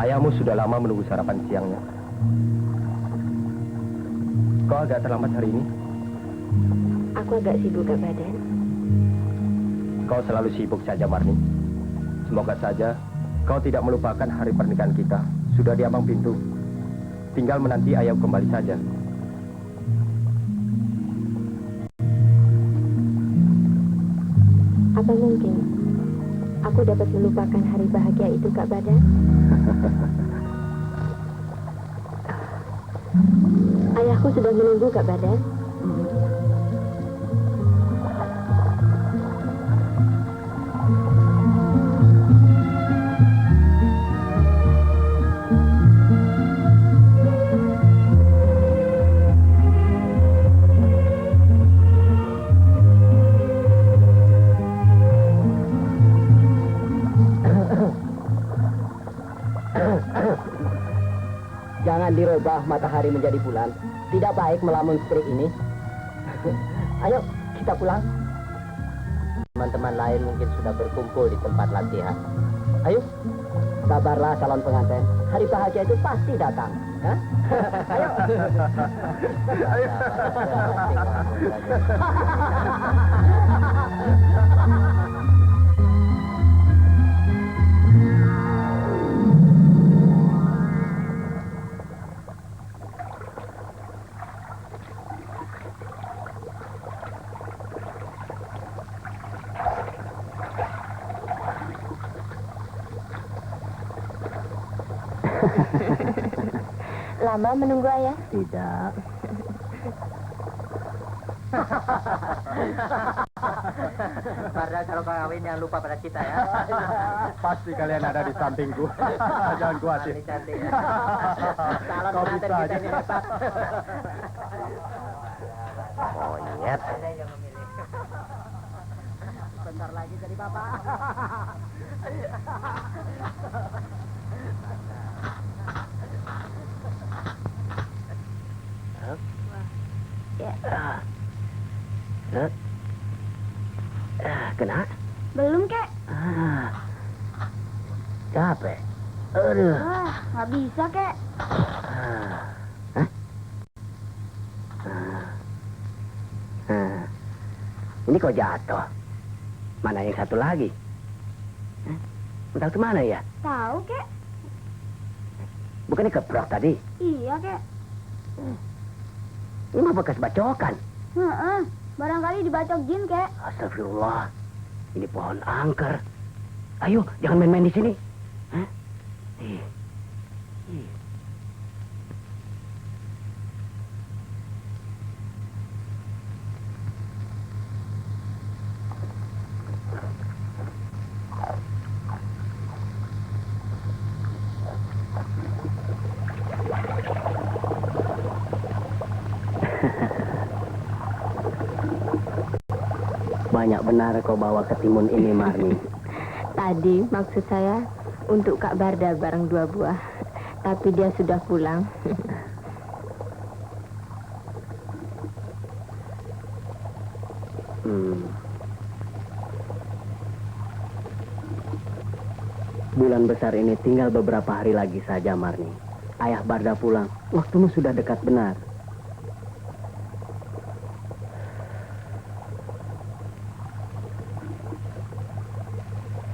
Ayahmu sudah lama menunggu sarapan siangnya. Kau agak terlambat hari ini? Aku agak sibuk, Kak Badan. Kau selalu sibuk saja, Marni. Semoga saja kau tidak melupakan hari pernikahan kita. Sudah di ambang pintu. Tinggal menanti ayah kembali saja. Apa mungkin aku dapat melupakan hari bahagia itu, Kak Badan? Ayahku sudah menunggu, Kak Badan. Jangan dirubah matahari menjadi bulan. Tidak baik melamun seperti ini. Ayo, kita pulang. Teman-teman lain mungkin sudah berkumpul di tempat latihan. Ayo, sabarlah calon pengantin. Hari bahagia itu pasti datang. Hah? Ayo. Ayo. Lama menunggu ayah? Tidak. Karena kalau kawin jangan lupa pada kita ya. Pasti kalian ada di sampingku. Jangan khawatir. Calon Kau pengantin bisa kita aja. ini hebat. Monyet. Bentar lagi jadi bapak. Kena? Belum, Kek. Capek. Aduh. Wah, nggak bisa, Kek. Hah? Ini kok jatuh? Mana yang satu lagi? Entah kemana ya? Tahu, Kek. Bukannya keprok tadi? Iya, Kek. Ini mah bekas bacokan. Heeh. Barangkali dibacok jin, Kek. Astagfirullah. Ini pohon angker. Ayo, jangan main-main di sini. Hah? Ih. Ih. Banyak benar kau bawa ketimun ini, Marni. Tadi maksud saya untuk Kak Barda bareng 2 buah. Tapi dia sudah pulang. Bulan besar ini tinggal beberapa hari lagi saja, Marni. Ayah Barda pulang. Waktumu sudah dekat benar.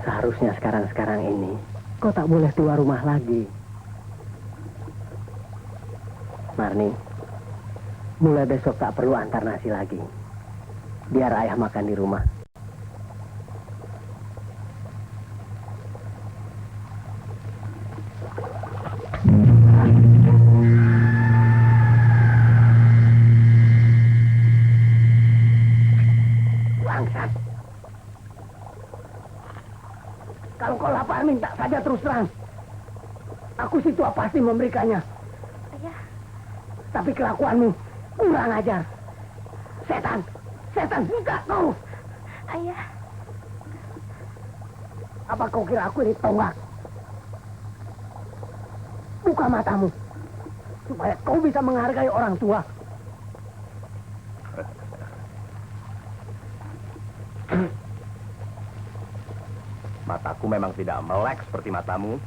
Seharusnya sekarang-sekarang ini kau tak boleh keluar rumah lagi. Marni, mulai besok tak perlu antar nasi lagi. Biar ayah makan di rumah. Bangsat. Kalau kau lapar minta saja terus terang. Aku si tua pasti memberikannya. Ayah. Tapi kelakuanmu kurang ajar. Setan, setan buka kau. Ayah. Apa kau kira aku ini tonggak? Buka matamu. Supaya kau bisa menghargai orang tua. Mata Mataku memang tidak melek seperti matamu.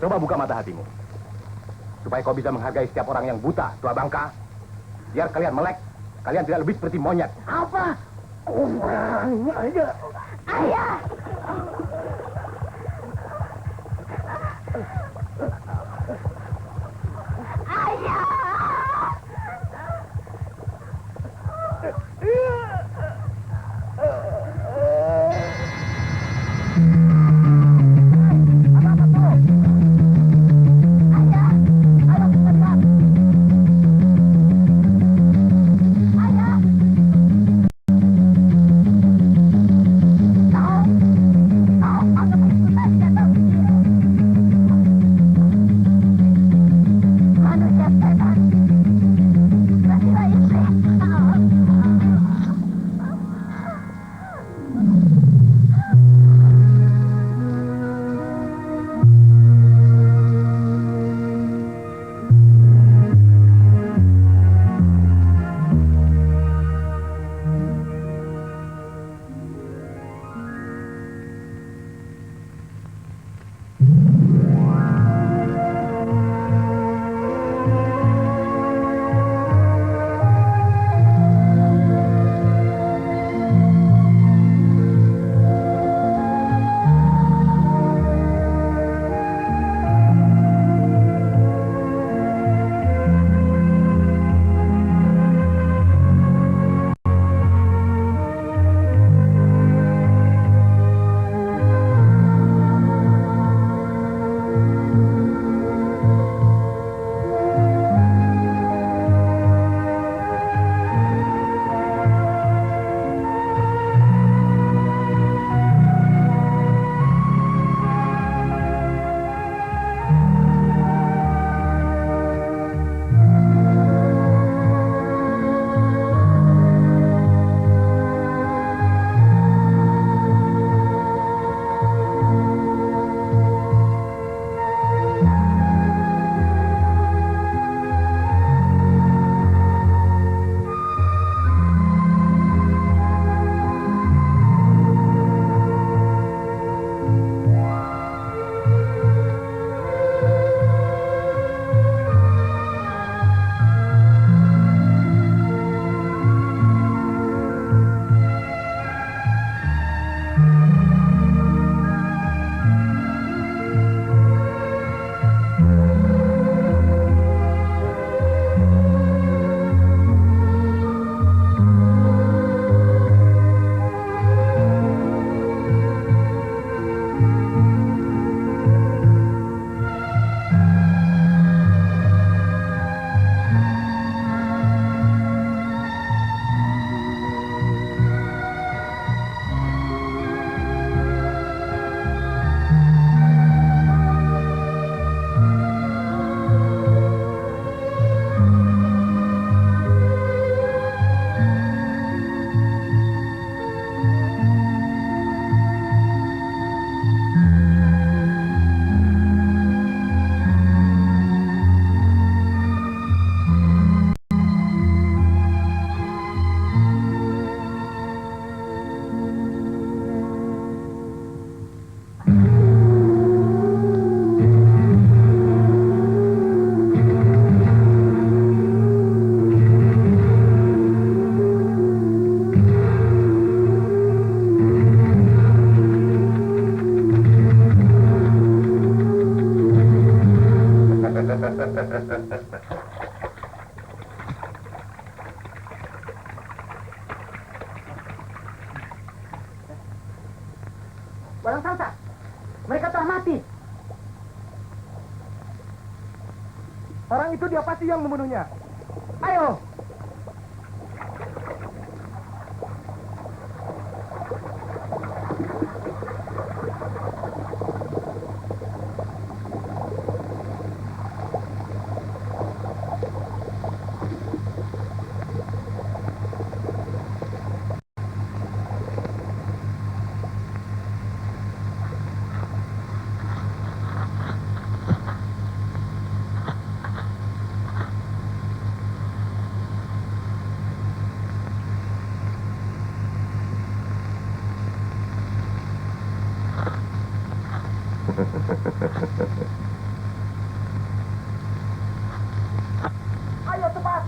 Coba buka mata hatimu. Supaya kau bisa menghargai setiap orang yang buta, tua bangka. Biar kalian melek, kalian tidak lebih seperti monyet. Apa? Kurang aja. Ayah! Barang Sangsa, mereka telah mati. Orang itu dia pasti yang membunuhnya. Ayo! Ayo cepat.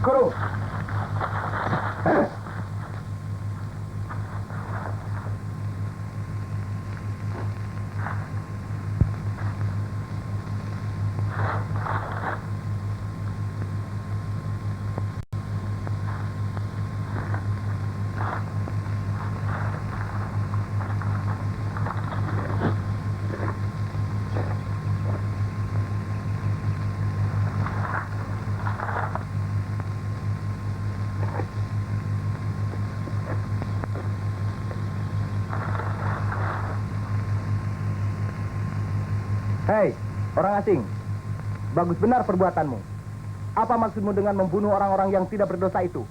Guru. Hei, orang asing. Bagus benar perbuatanmu. Apa maksudmu dengan membunuh orang-orang yang tidak berdosa itu?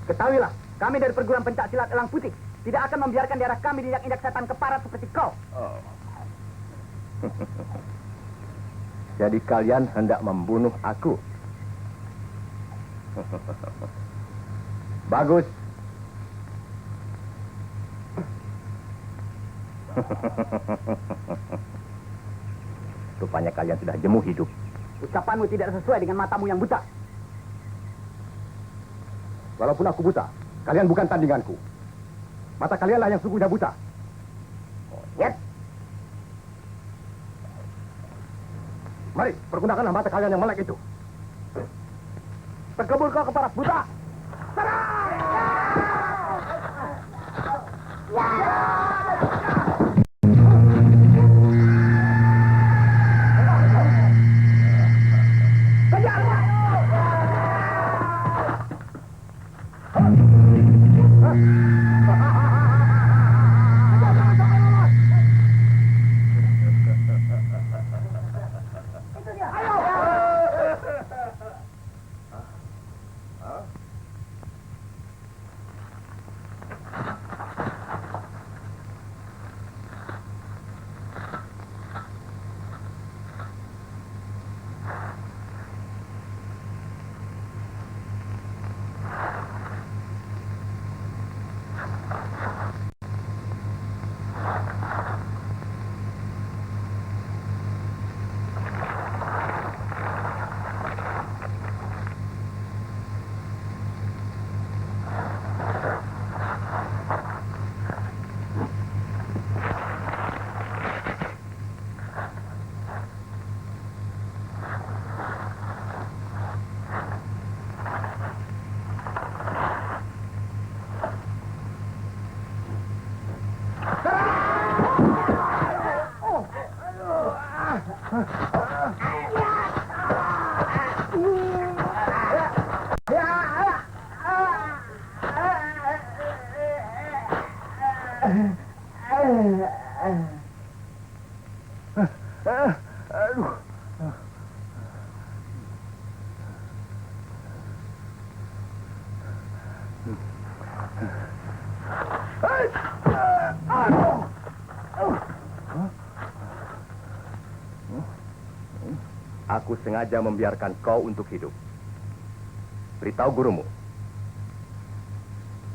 Ketahuilah, kami dari perguruan pencak silat Elang Putih tidak akan membiarkan darah kami diinjak-injak setan keparat seperti kau. Oh. Jadi kalian hendak membunuh aku? Bagus. Rupanya kalian sudah jemu hidup. Ucapanmu tidak sesuai dengan matamu yang buta. Walaupun aku buta, kalian bukan tandinganku. Mata kalianlah yang sungguhnya buta. Yes. Mari, pergunakanlah mata kalian yang melek itu. Terkebur kau keparat buta. Aku sengaja membiarkan kau untuk hidup. Beritahu gurumu.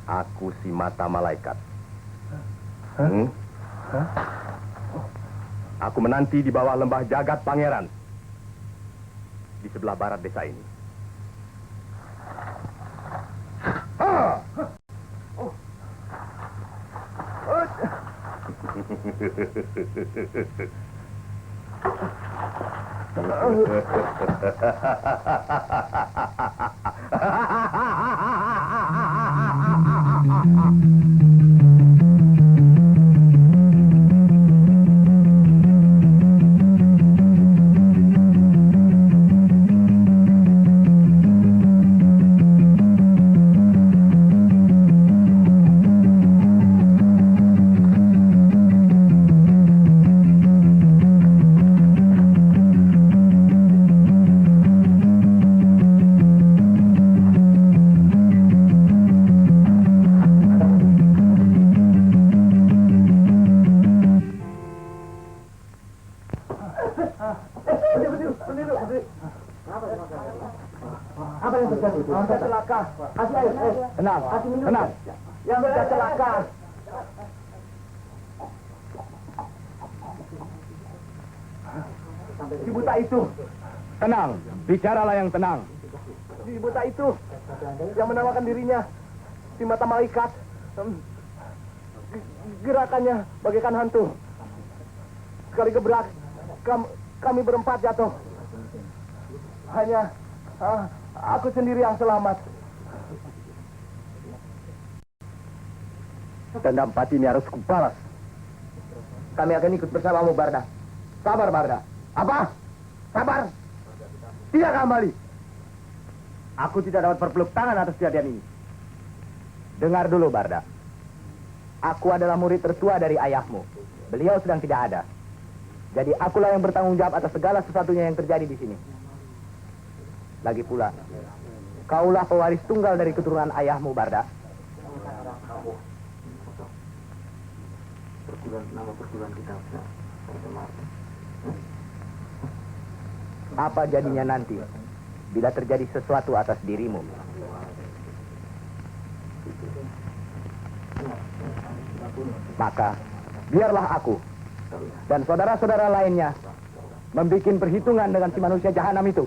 Aku si mata malaikat. Aku menanti di bawah lembah Jagat Pangeran. Di sebelah barat desa ini. Apa yang terjadi? Sudah celaka. Kasih air. Tenang, Kasih minum. tenang. Yang sudah celaka. Si buta itu. Tenang, bicaralah yang tenang. Si buta itu yang menamakan dirinya si mata malaikat. Gerakannya bagaikan hantu. Sekali gebrak, kami berempat jatuh. Hanya aku sendiri yang selamat. Dendam Pati ini harus kubalas. Kami akan ikut bersamamu, Barda. Sabar, Barda. Apa? Sabar. Tidak kembali. Aku tidak dapat berpeluk tangan atas kejadian ini. Dengar dulu, Barda. Aku adalah murid tertua dari ayahmu. Beliau sedang tidak ada. Jadi akulah yang bertanggung jawab atas segala sesuatunya yang terjadi di sini. Lagi pula, kaulah pewaris tunggal dari keturunan ayahmu, Barda. Apa jadinya nanti bila terjadi sesuatu atas dirimu? Maka biarlah aku dan saudara-saudara lainnya membuat perhitungan dengan si manusia jahanam itu.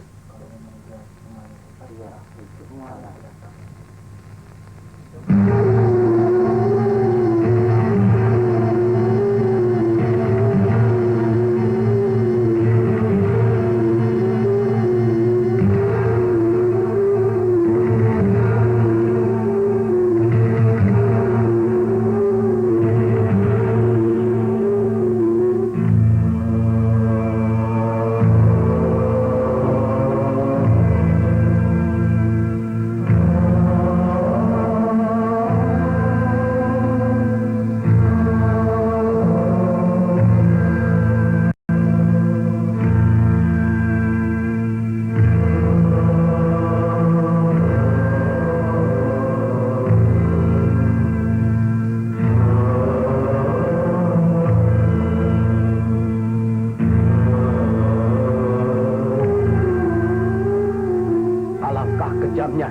Kejamnya.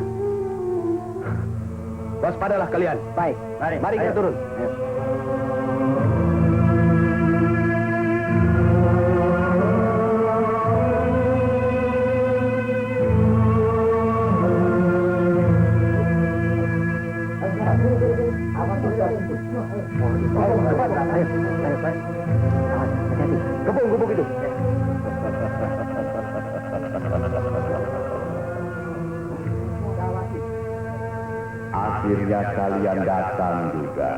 Waspadalah kalian. Baik. Mari kita turun. Ayo. Gubuk itu. Akhirnya kalian datang juga.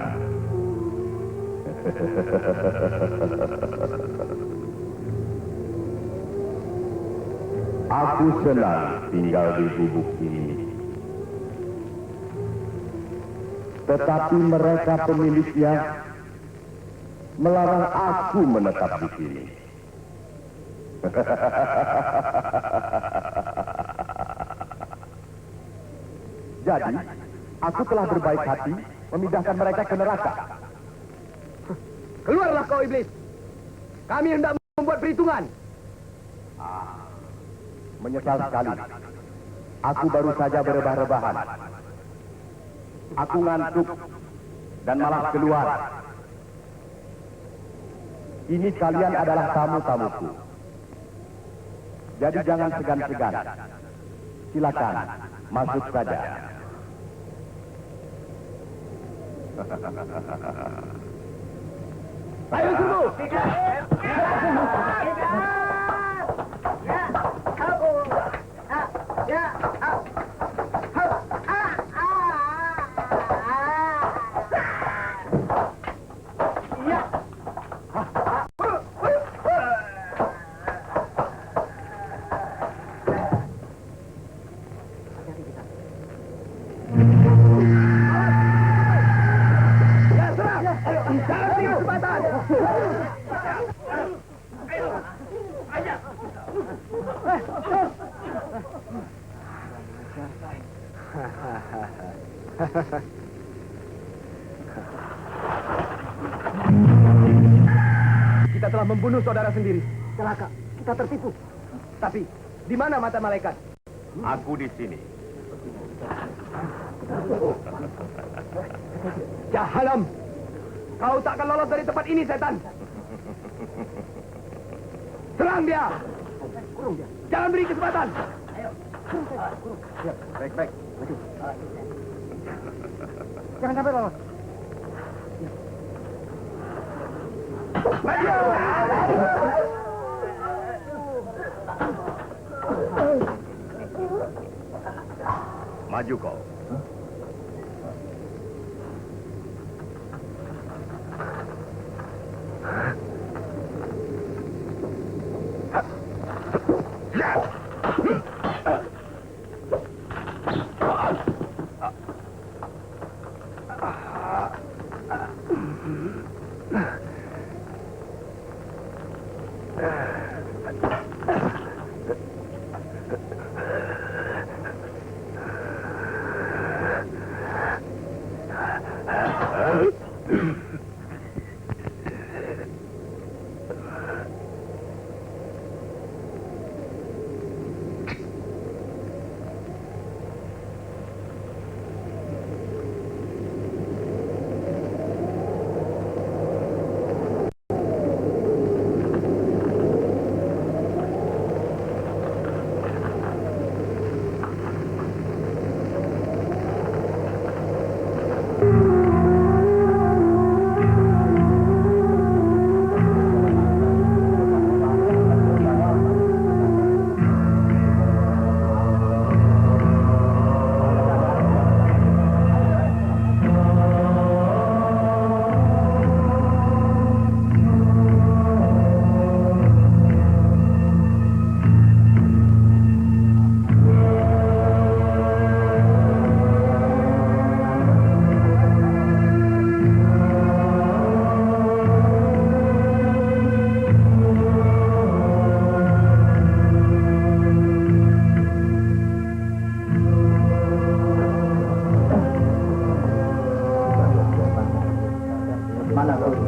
Aku senang tinggal di gubuk ini. Tetapi mereka pemiliknya melarang aku menetap di sini. Jadi, aku telah berbaik hati memindahkan mereka ke neraka. Keluarlah kau iblis. Kami hendak membuat perhitungan. Menyesal sekali. Aku baru saja berebah-rebahan. Aku ngantuk dan malah keluar. Ini kalian adalah tamu-tamuku. Jadi jangan segan-segan. Silakan, masuk saja. Ayo semua. Kita telah membunuh saudara sendiri. Celaka, kita tertipu. Tapi, di mana mata malaikat? Aku di sini. Jahanam! Kau tak akan lolos dari tempat ini, setan! Serang dia! Jangan beri kesempatan! Baik, baik. Maju. Jangan sampai lolos. Maju kau.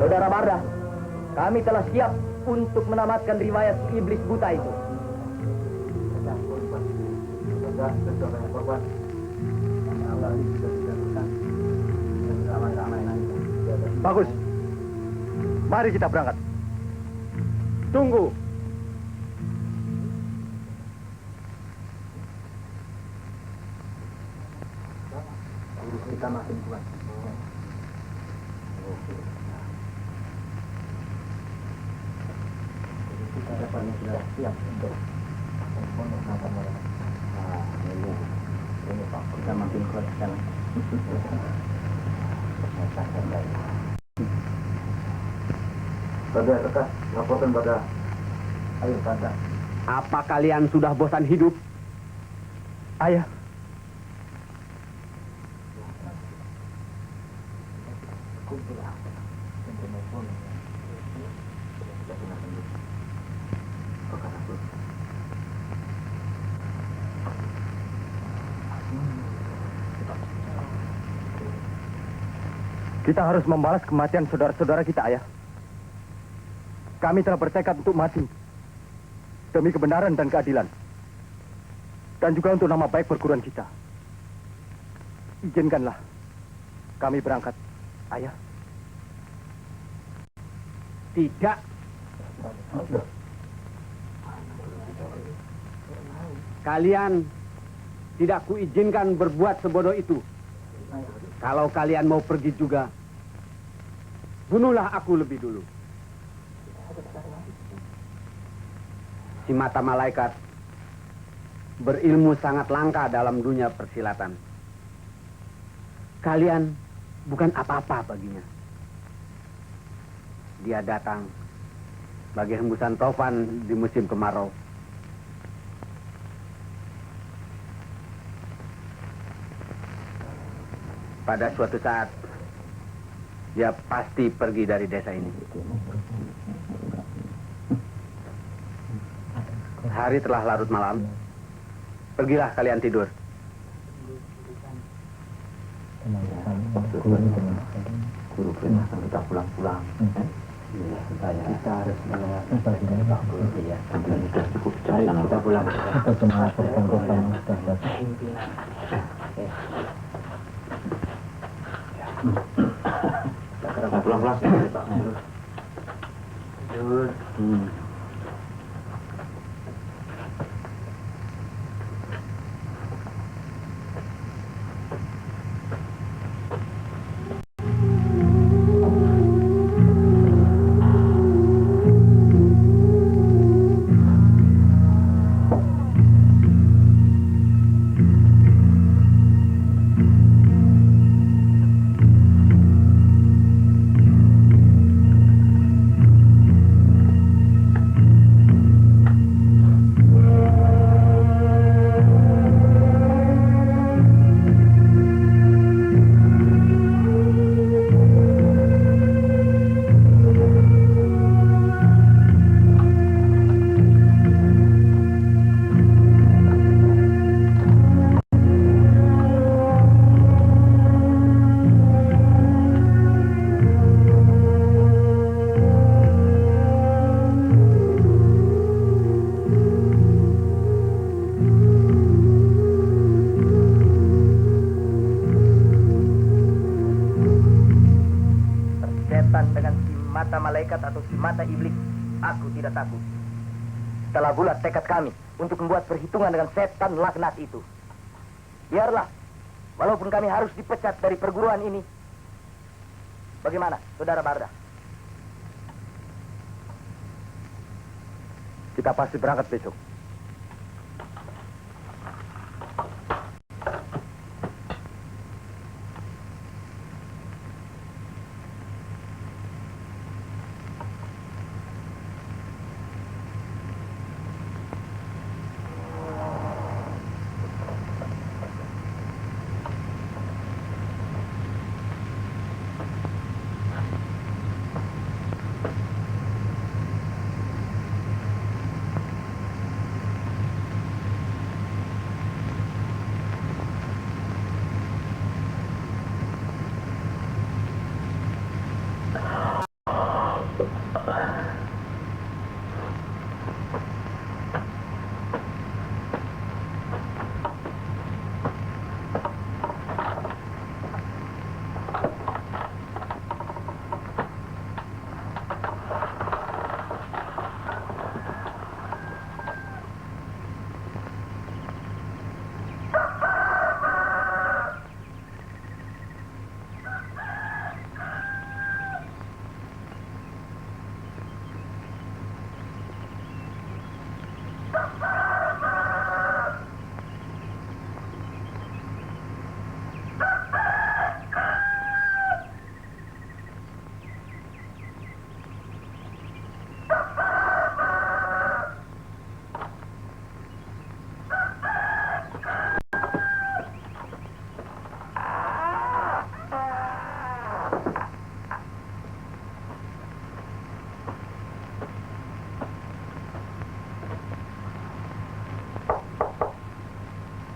Saudara Barda, kami telah siap untuk menamatkan riwayat iblis buta itu. Bagus. Mari kita berangkat. Tunggu. Kita makin kuat. Kita dapat sudah siap untuk ini Pak, kita makin kuat sekarang. Pada rekas, laporkan pada. Ayo pada. Apa kalian sudah bosan hidup? Ayah. Kita harus membalas kematian saudara-saudara kita, Ayah. Kami telah bertekad untuk mati demi kebenaran dan keadilan. Dan juga untuk nama baik perguruan kita. Izinkanlah kami berangkat, Ayah. Tidak. Kalian tidak kuizinkan berbuat sebodoh itu. Kalau kalian mau pergi juga, bunuhlah aku lebih dulu. Si mata malaikat berilmu sangat langka dalam dunia persilatan. Kalian bukan apa-apa baginya. Dia datang bagi hembusan taufan di musim kemarau. Pada suatu saat, dia pasti pergi dari desa ini. Hari telah larut malam. Pergilah kalian tidur. Guru perintahkan kita pulang-pulang. Kita harus mendengarkan bagian Pak Guru ya. Cukup cari kita pulang. Kita semangat bersama pimpinan. Pulang-pulang Pak Guru. Dengan si mata malaikat atau si mata iblis, aku tidak takut. Telah bulat tekad kami untuk membuat perhitungan dengan setan laknat itu. Biarlah, walaupun kami harus dipecat dari perguruan ini. Bagaimana, Saudara Barda? Kita pasti berangkat besok.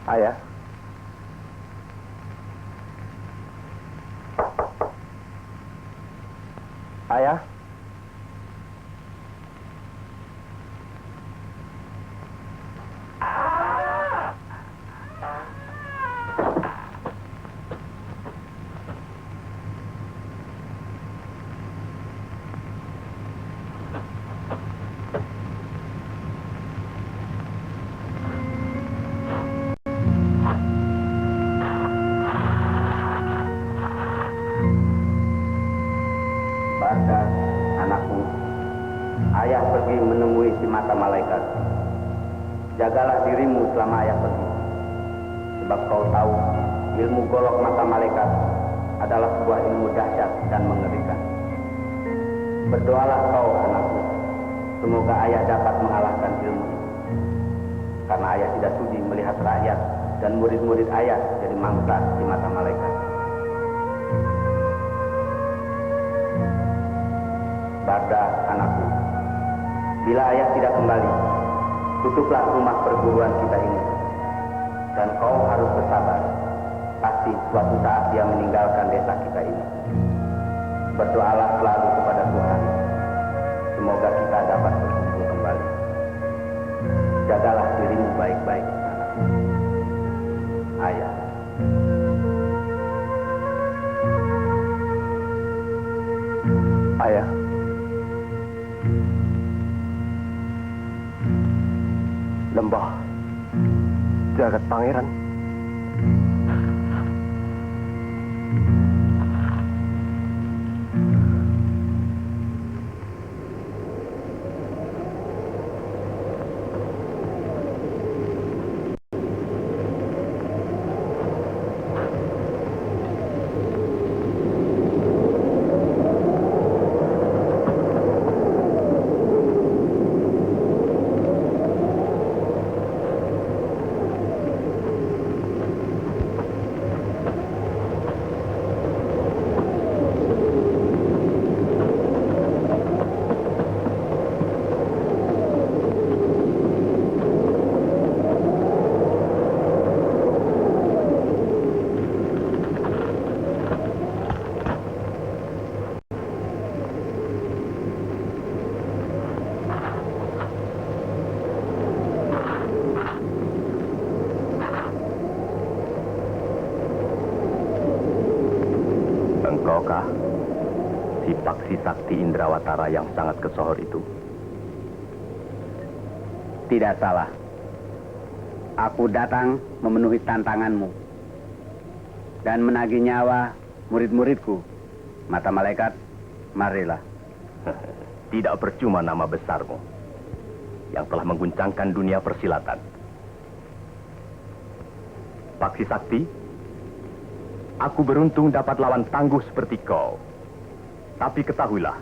Ayah. Ayah. Barda, anakku, ayah pergi menemui si mata malaikat. Jagalah dirimu selama ayah pergi. Sebab kau tahu, ilmu golok mata malaikat adalah sebuah ilmu dahsyat dan mengerikan. Berdoalah kau, anakku, semoga ayah dapat mengalahkan ilmu itu. Karena ayah tidak sudi melihat rakyat dan murid-murid ayah jadi mangsa si mata malaikat. Barda, anakku, bila ayah tidak kembali, tutuplah rumah perguruan kita ini. Dan kau harus bersabar. Pasti suatu saat dia meninggalkan desa kita ini. Berdoalah selalu kepada Tuhan, Semoga kita dapat berkumpul kembali. Jagalah dirimu baik-baik. Ayah. Ayah. Lembah jagat pangeran. Engkaukah si Paksi Sakti Indrawatara yang sangat kesohor itu? Tidak salah. Aku datang memenuhi tantanganmu dan menagih nyawa murid-muridku. Mata malaikat, marilah. Tidak percuma nama besarmu yang telah mengguncangkan dunia persilatan. Paksi Sakti, aku beruntung dapat lawan tangguh seperti kau. Tapi ketahuilah,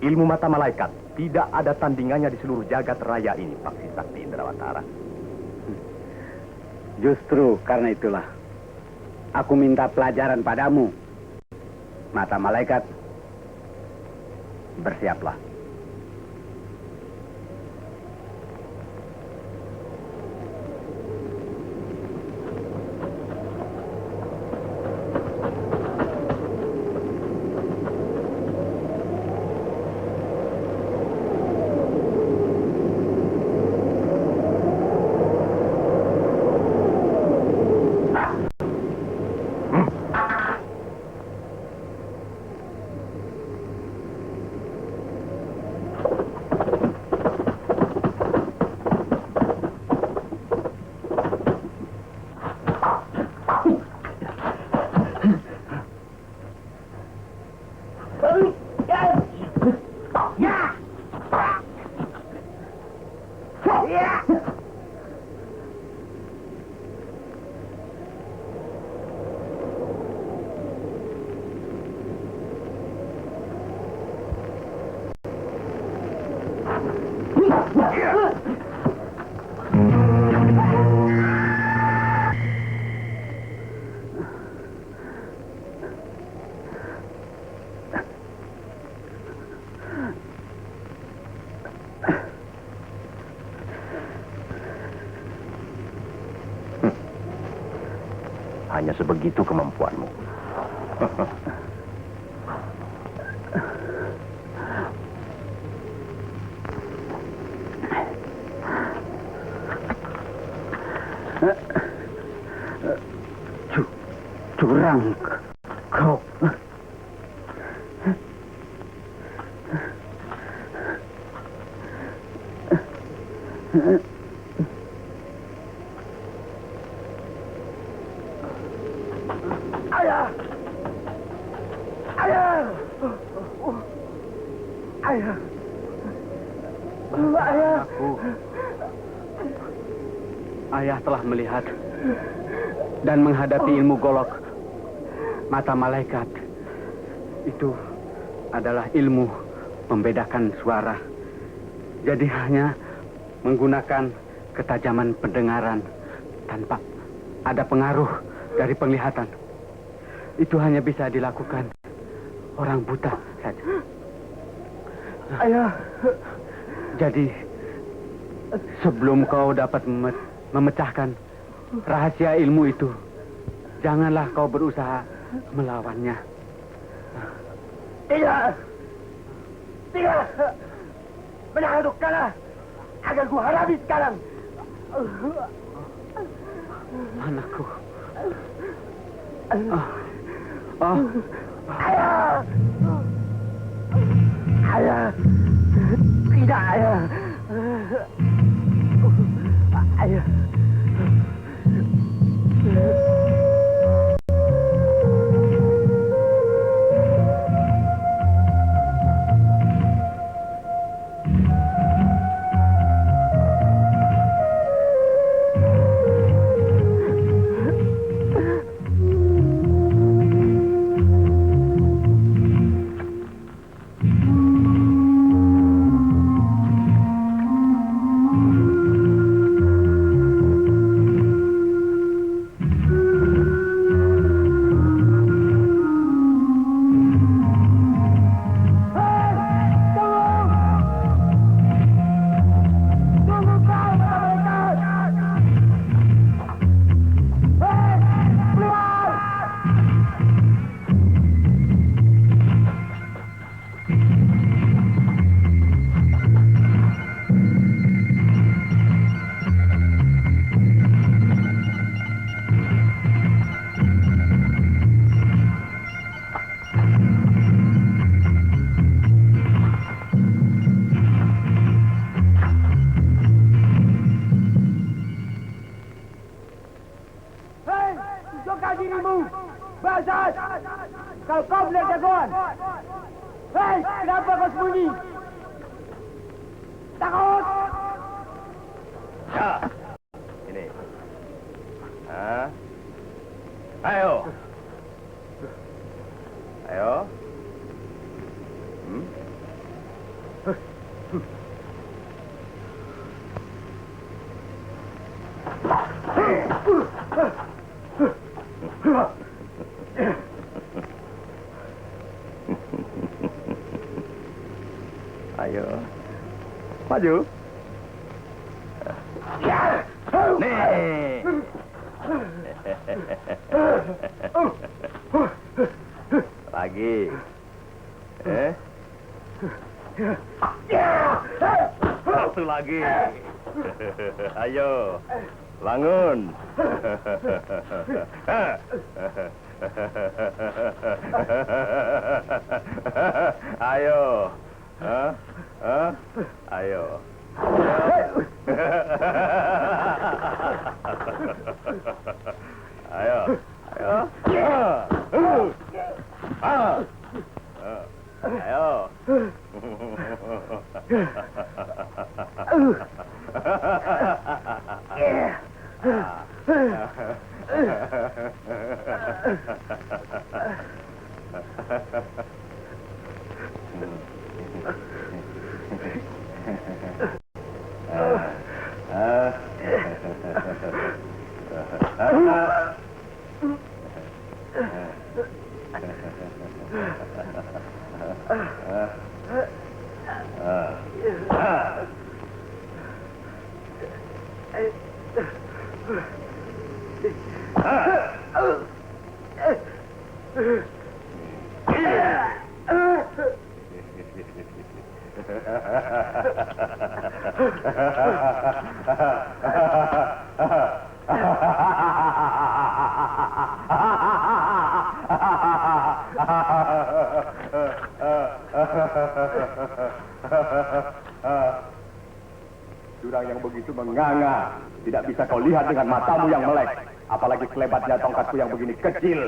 ilmu mata malaikat tidak ada tandingannya di seluruh jagat raya ini, Paksi Sakti Indrawatara. Justru karena itulah, aku minta pelajaran padamu. Mata malaikat, bersiaplah. Hanya sebegitu kemampuanmu. Curang kau. Ayah! Ayah! Ayah! Ayah! Ayah telah melihat dan menghadapi ilmu golok mata malaikat. Itu adalah ilmu membedakan suara. Jadi hanya menggunakan ketajaman pendengaran tanpa ada pengaruh dari penglihatan. Itu hanya bisa dilakukan orang buta saja. Ayah! Jadi sebelum kau dapat memecahkan rahasia ilmu itu, janganlah kau berusaha melawannya. Tidak! Tidak! Menang atau kalah, akan ku hadapi sekarang. Anakku. Ayah! Ayah! Tidak, ayah! Ayah! Kalau kau melihat jagoan, hei, kenapa kau sembunyi? Takut! Ya, ini. Hah? Ayo. Ayo. Hmm? Ayo. Maju. Nih. Lagi. Satu lagi. Ayo. Bangun. Ayo. Ayo. Ayo. Ayo. Jurang yang begitu menganga tidak bisa kau lihat dengan matamu yang melek, apalagi selebatnya tongkatku yang begini kecil.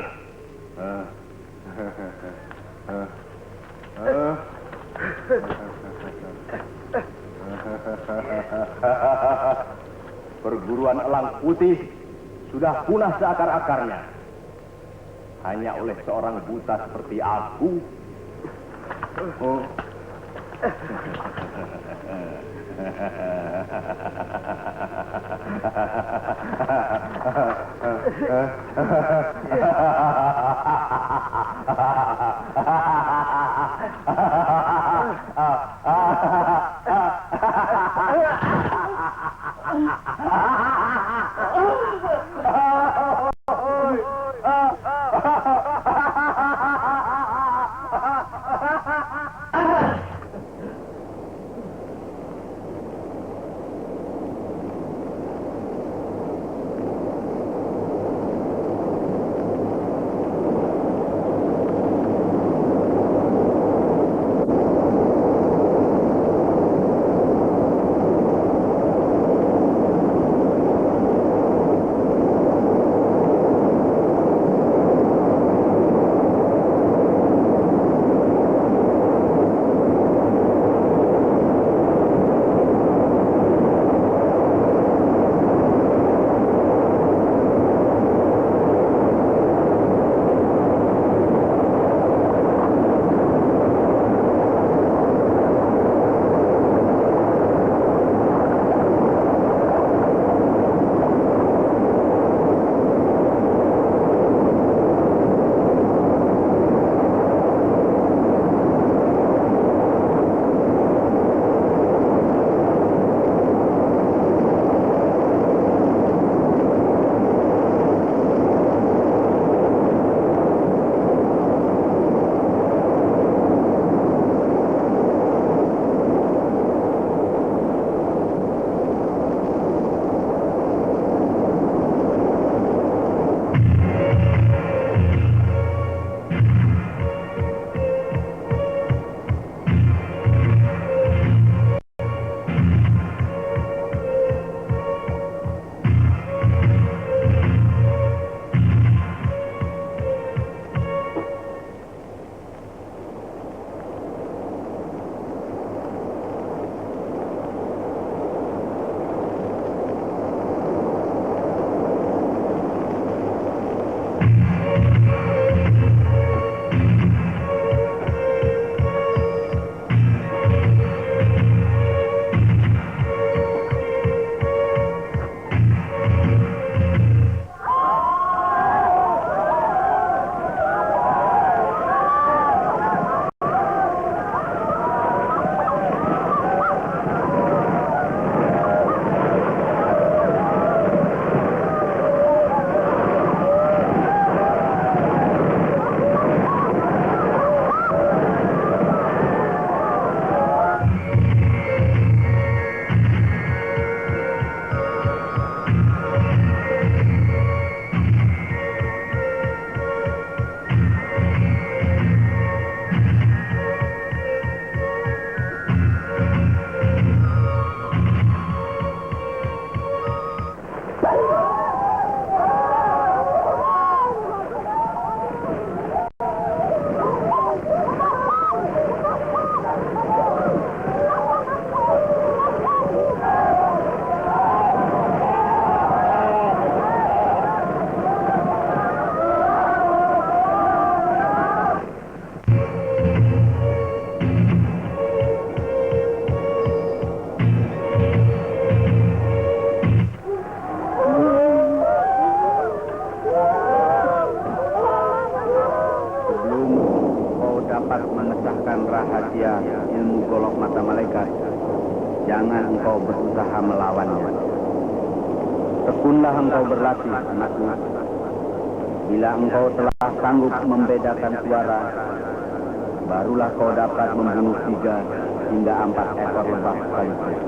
Perguruan elang putih sudah punah seakar-akarnya. Hanya oleh seorang buta seperti aku. dapat memecahkan rahasia ilmu golok mata malaikat, jangan engkau berusaha melawannya. Tekunlah engkau berlatih, anakku. Bila engkau telah sanggup membedakan suara, barulah kau dapat membunuh 3 hingga 4 ekor lebah sekaligus.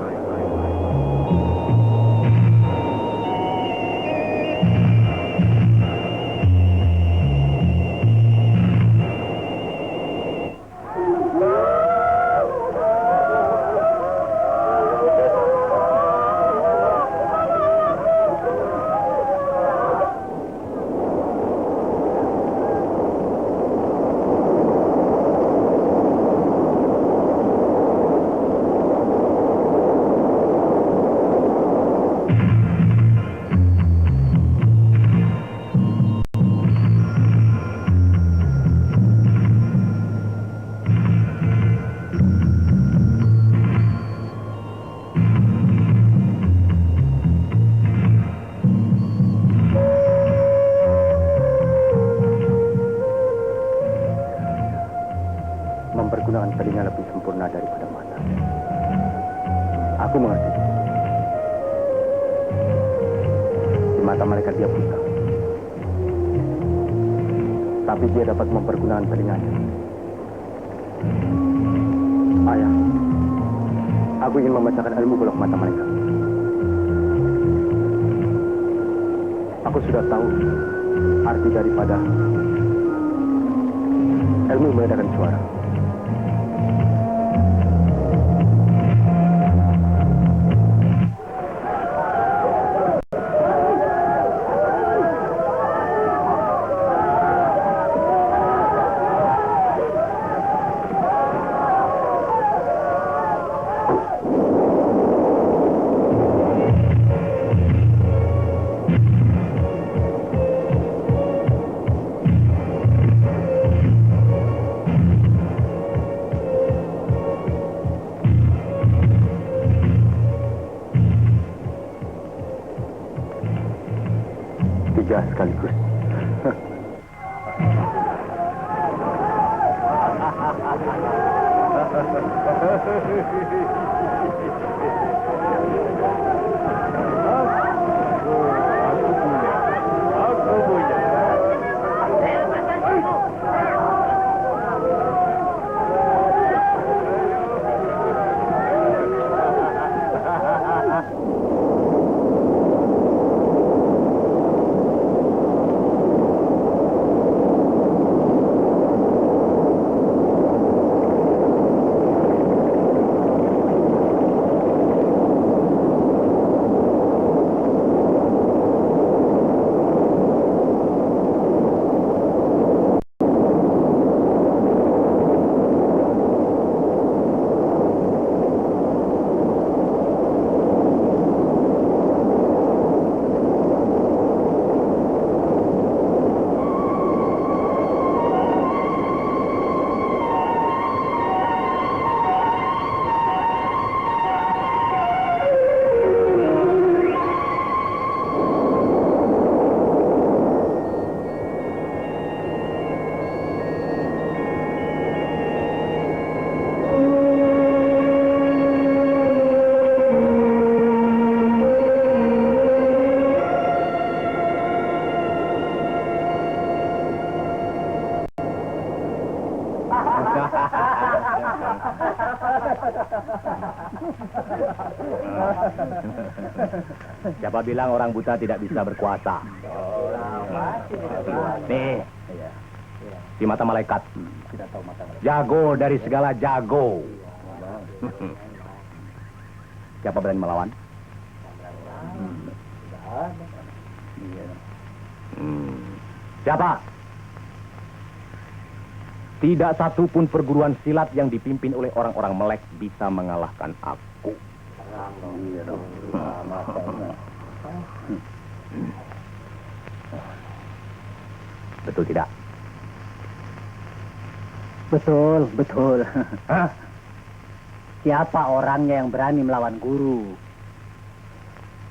Mempergunakan telinga lebih sempurna daripada mata. Aku mengerti. Di mata malaikat dia buta. Tapi dia dapat mempergunakan telinganya. Ayah, aku ingin membacakan ilmu golok mata malaikat. Aku sudah tahu arti daripada ilmu membedakan suara. Tiga sekaligus. Siapa bilang orang buta tidak bisa berkuasa? Nih, di mata malaikat. Jago dari segala jago. Siapa berani melawan? Siapa? Tidak satu pun perguruan silat yang dipimpin oleh orang-orang melek bisa mengalahkan aku. Betul tidak? Betul, betul. Hah? Siapa orangnya yang berani melawan guru?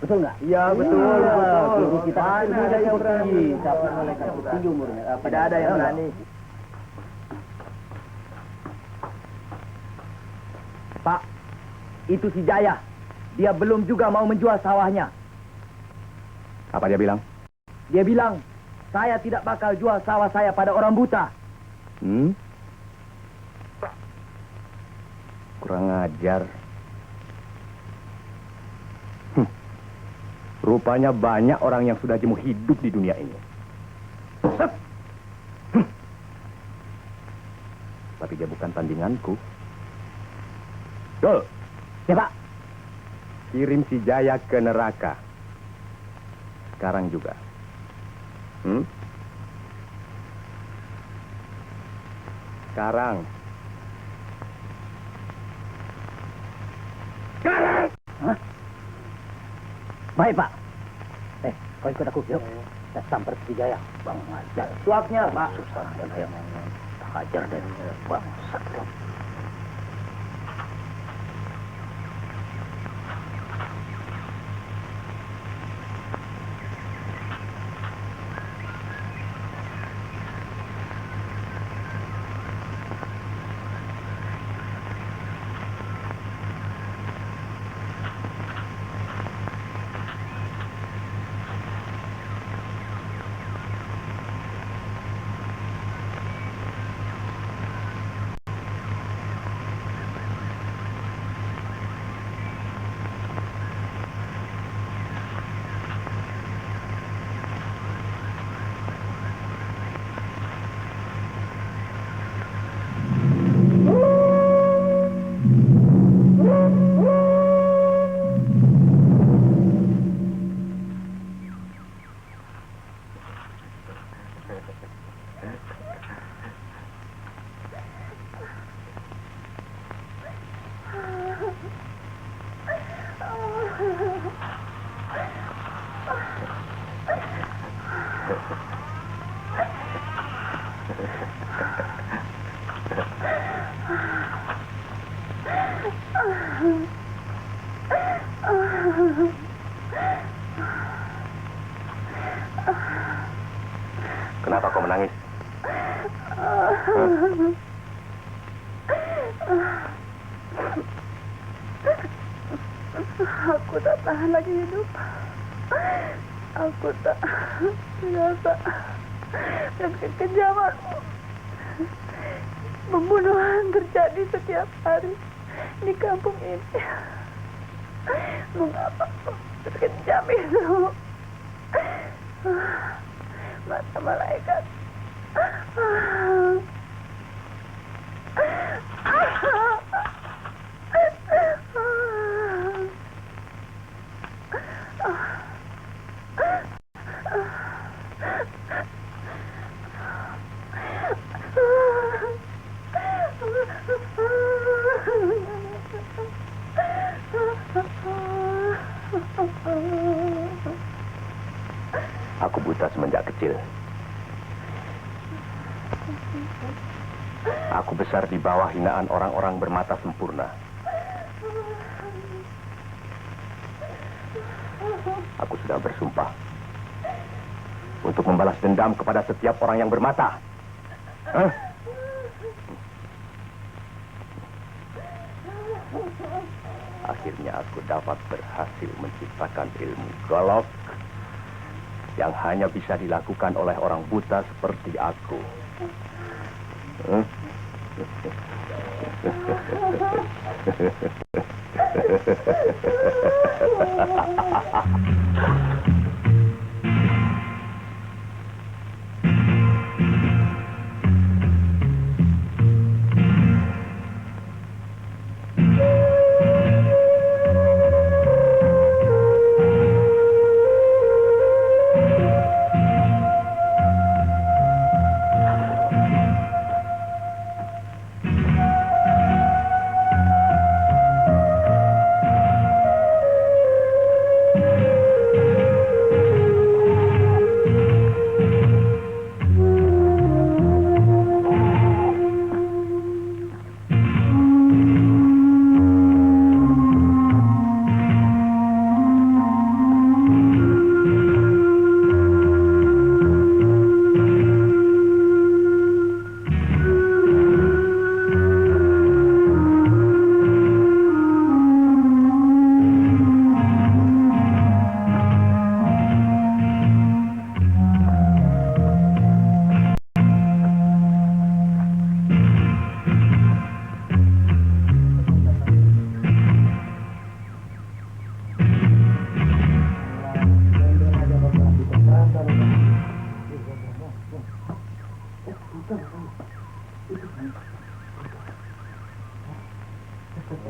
Betul nggak? Iya, betul, betul. Guru kita Mana ada yang berani? Siapa malaikat tinggi umurnya? Tidak ada yang berani. Pak, itu si Jaya. Dia belum juga mau menjual sawahnya. Apa dia bilang? Dia bilang, saya tidak bakal jual sawah saya pada orang buta. Kurang ajar. Rupanya banyak orang yang sudah jemu hidup di dunia ini. Tapi dia bukan tandinganku. Dol. Ya, Pak. Kirim si Jaya ke neraka. Sekarang juga. Sekarang. Hah? Baik, Pak. Kau ikut aku, yuk. Kita samper si Jaya. Bang, ajar. Suapnya, Pak. Susah, saya tak ajar dan bang. Kenapa kau menangis? Aku tak tahan lagi hidup. Aku tak biasa dan kekejamanmu. Pembunuhan terjadi setiap hari di kampung ini. Mengapa kau sekejam itu? Mata malaikat. Aku buta semenjak kecil. Aku besar di bawah hinaan orang-orang bermata sempurna. Aku sudah bersumpah untuk membalas dendam kepada setiap orang yang bermata. Akhirnya aku dapat berhasil menciptakan ilmu golok yang hanya bisa dilakukan oleh orang buta seperti aku.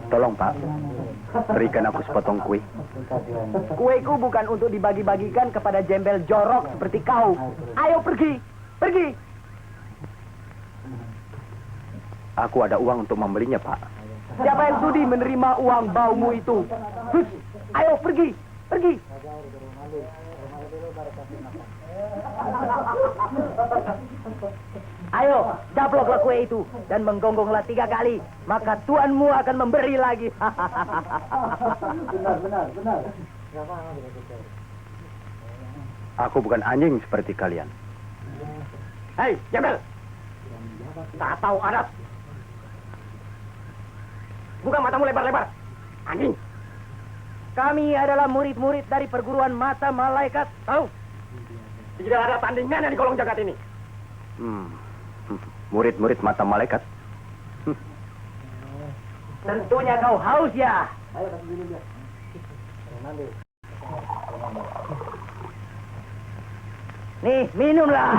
Tolong Pak, berikan aku sepotong kue. Kueku bukan untuk dibagi-bagikan kepada jembel jorok seperti kau. Ayo pergi, pergi. Aku ada uang untuk membelinya Pak. Siapa yang sudi menerima uang baumu itu? Hus, ayo pergi, pergi. Ayo, caploklah kue itu dan menggonggonglah 3 kali. Maka tuanmu akan memberi lagi. Benar. Aku bukan anjing seperti kalian. Hei, Jembel. Tak tahu adat. Buka matamu lebar-lebar. Anjing. Kami adalah murid-murid dari perguruan mata malaikat. Tahu? Tidak ada tandingannya di kolong jagat ini. Murid-murid mata malaikat. Tentunya kau haus ya. Nih, minumlah.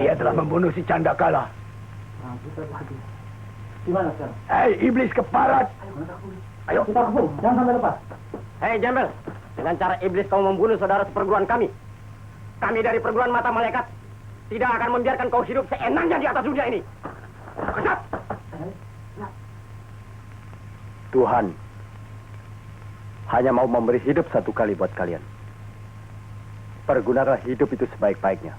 Dia telah membunuh si Candakala. Gimana sekarang? Hei, iblis keparat. Ayo. Kita kepung, jangan sampai lepas. Hei, Jembel. Dengan cara iblis kau membunuh saudara seperguruan kami. Kami dari perguruan mata malaikat tidak akan membiarkan kau hidup seenaknya di atas dunia ini. Kesat! Tuhan hanya mau memberi hidup 1 kali buat kalian. Pergunakanlah hidup itu sebaik-baiknya.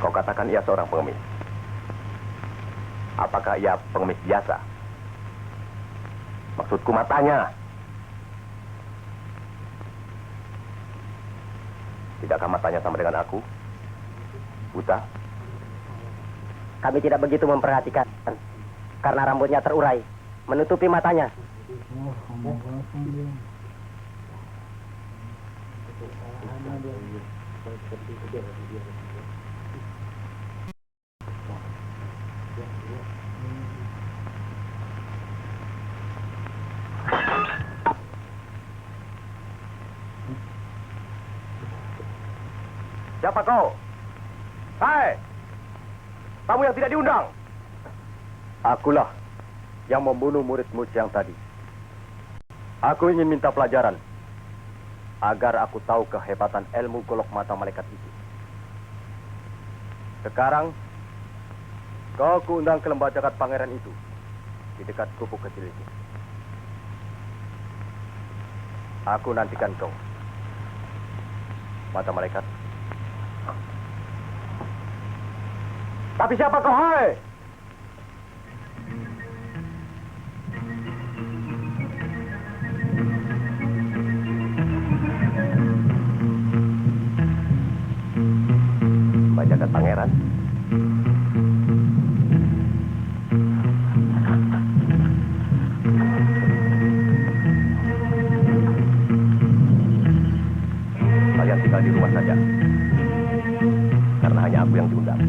Kau katakan ia seorang pengemis. Apakah ia pengemis biasa? Maksudku matanya. Tidakkah matanya sama dengan aku? Buta? Kami tidak begitu memperhatikan. Karena rambutnya terurai, menutupi matanya. Siapa kau? Hai! Kamu yang tidak diundang. Akulah yang membunuh murid-murid yang tadi. Aku ingin minta pelajaran agar aku tahu kehebatan ilmu golok mata malaikat itu. Sekarang kau kuundang ke lembah jagat pangeran itu di dekat gubuk kecil itu. Aku nantikan kau, mata malaikat. Tapi siapa kau, hai? Bajakan pangeran. Kalian tinggal di rumah saja. hanya aku yang diundang.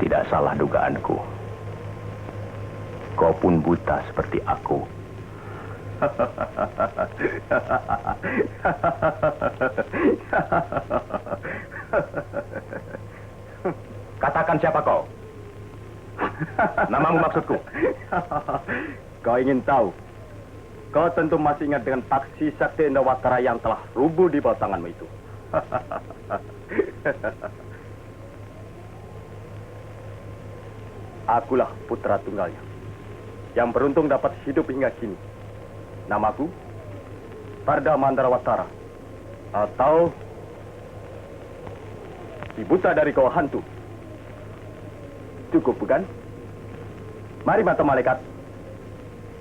Tidak salah dugaanku. Kau pun buta seperti aku. Katakan siapa kau? Namamu maksudku. Kau ingin tahu? Kau tentu masih ingat dengan paksi Sakti Endawatara yang telah rubuh di bawah tanganmu itu. Akulah putra tunggalnya, yang beruntung dapat hidup hingga kini. Namaku Barda Mandarawatara, atau si buta dari kau hantu. Cukup bukan? Mari mata malaikat,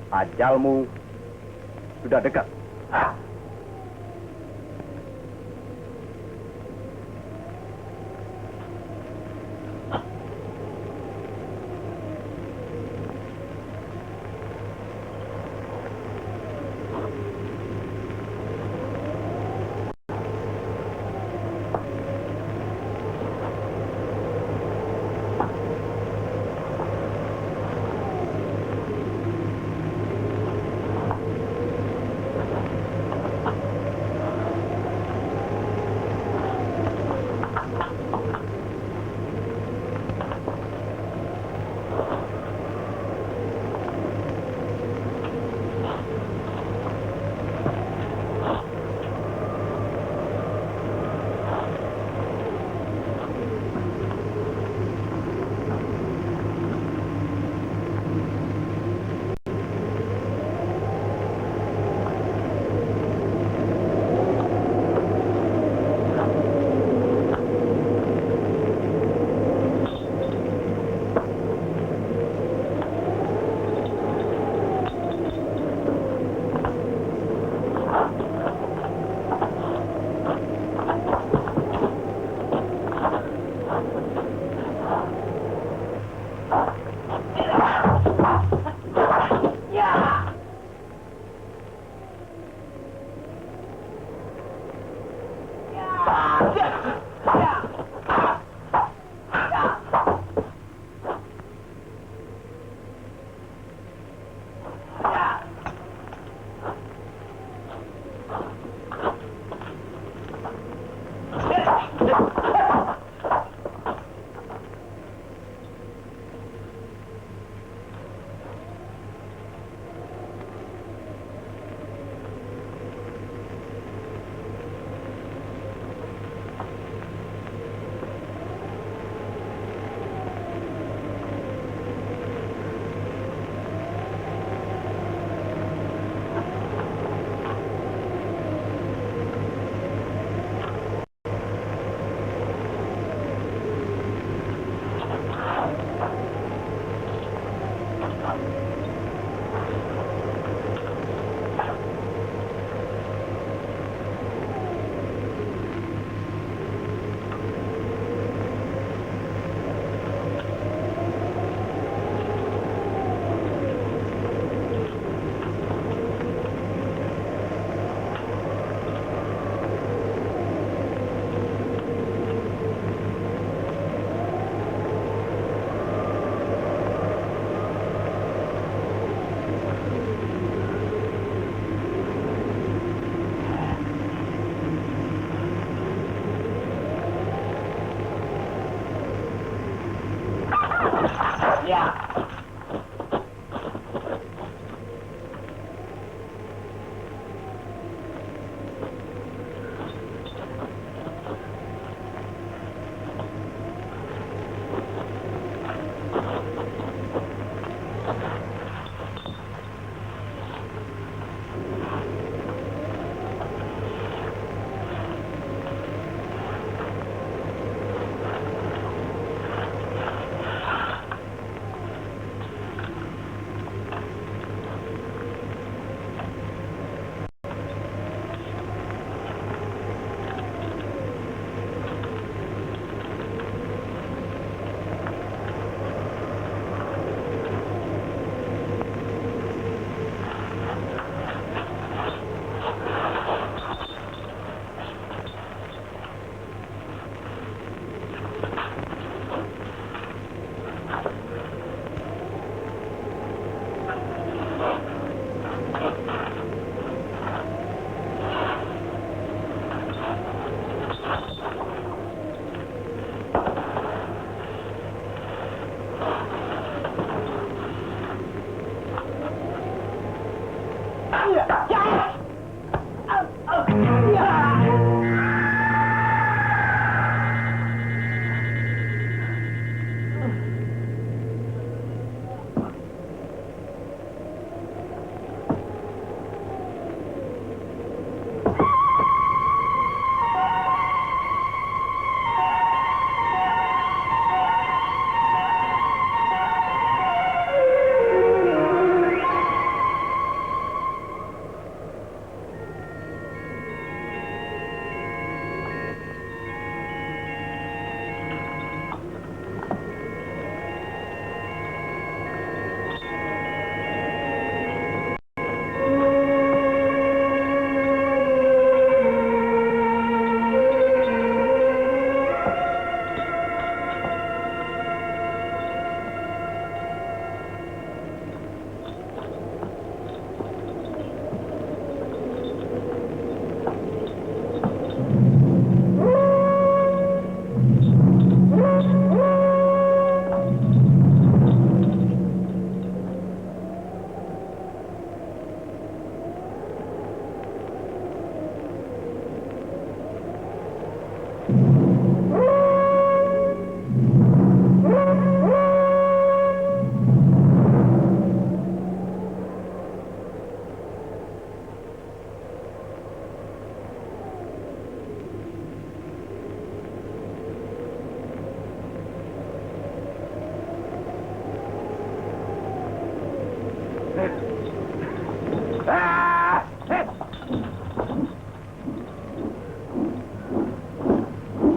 ajalmu sudah dekat.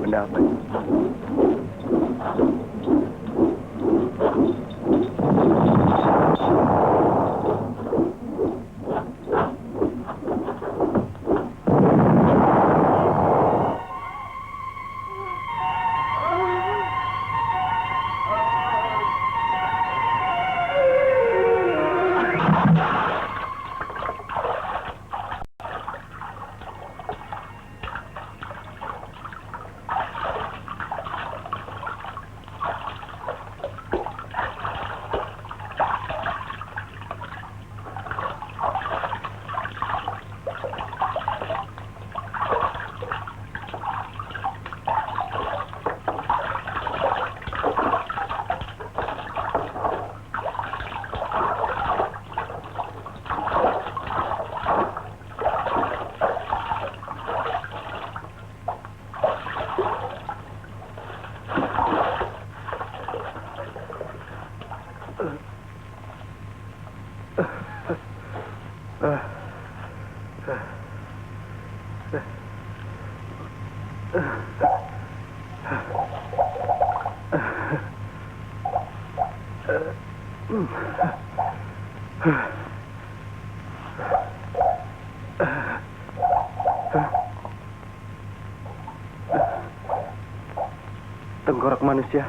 Benda apa ini? Tengkorak manusia.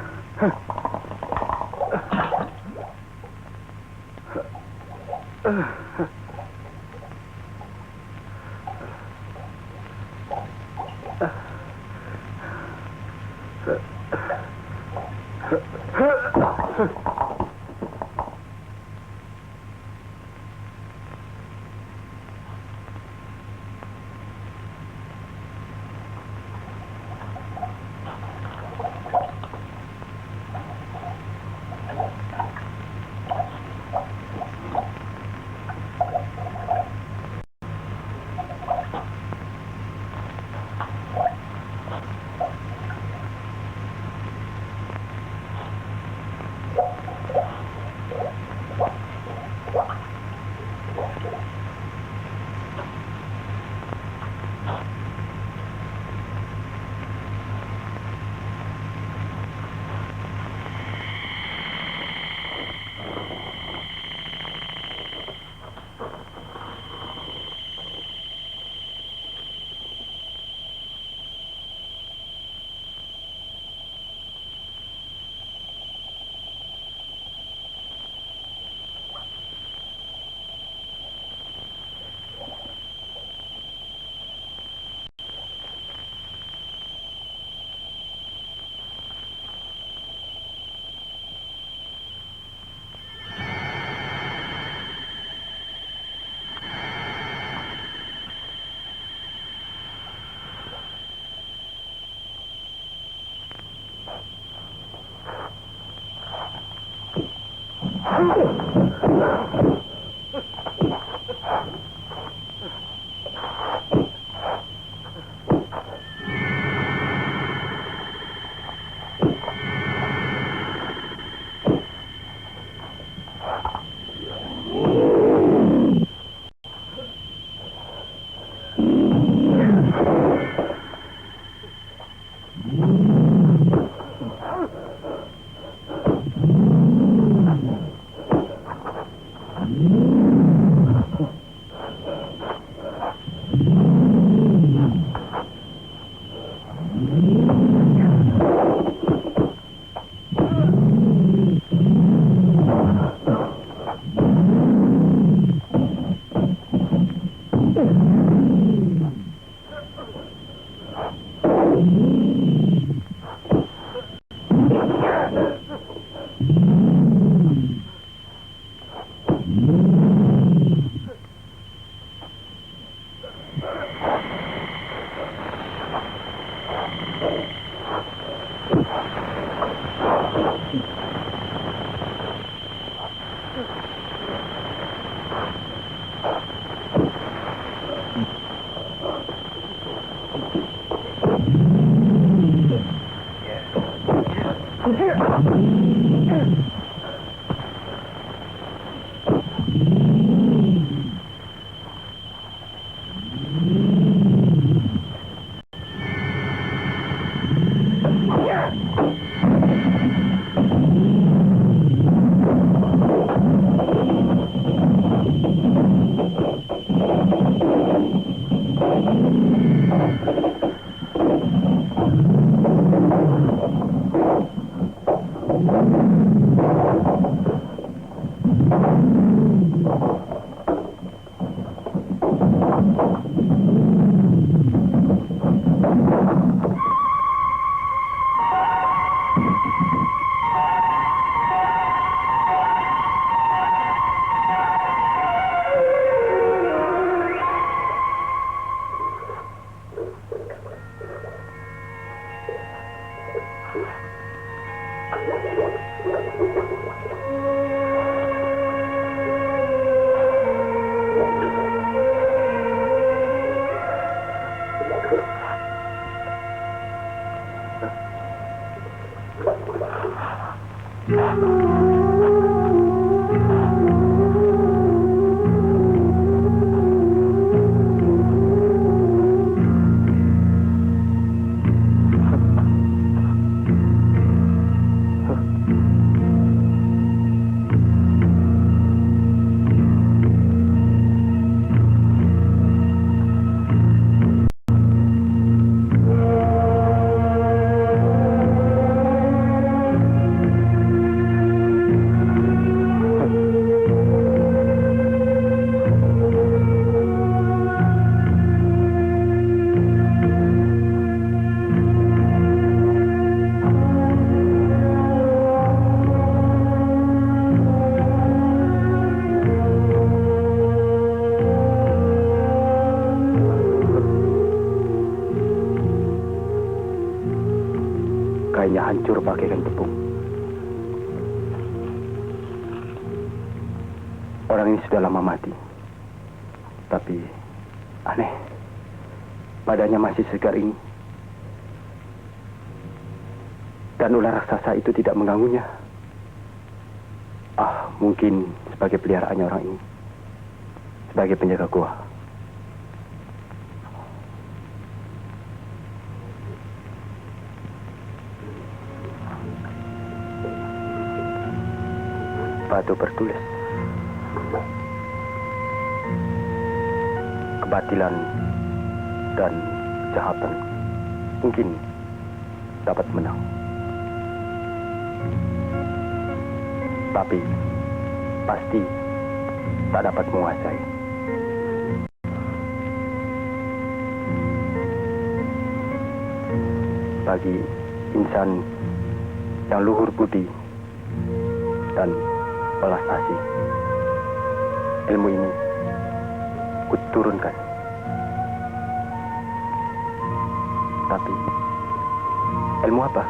Kainnya hancur bagaikan tepung. Orang ini sudah lama mati. Tapi aneh, badannya masih segar ini. Dan ular raksasa itu tidak mengganggunya. Ah, mungkin sebagai peliharaannya orang ini. Sebagai penjaga gua. Batu bertulis kebatilan dan kejahatan mungkin dapat menang, tapi pasti tak dapat menguasai. Bagi insan yang luhur budi dan belas asih, ilmu ini kuturunkan. Tapi ilmu apa?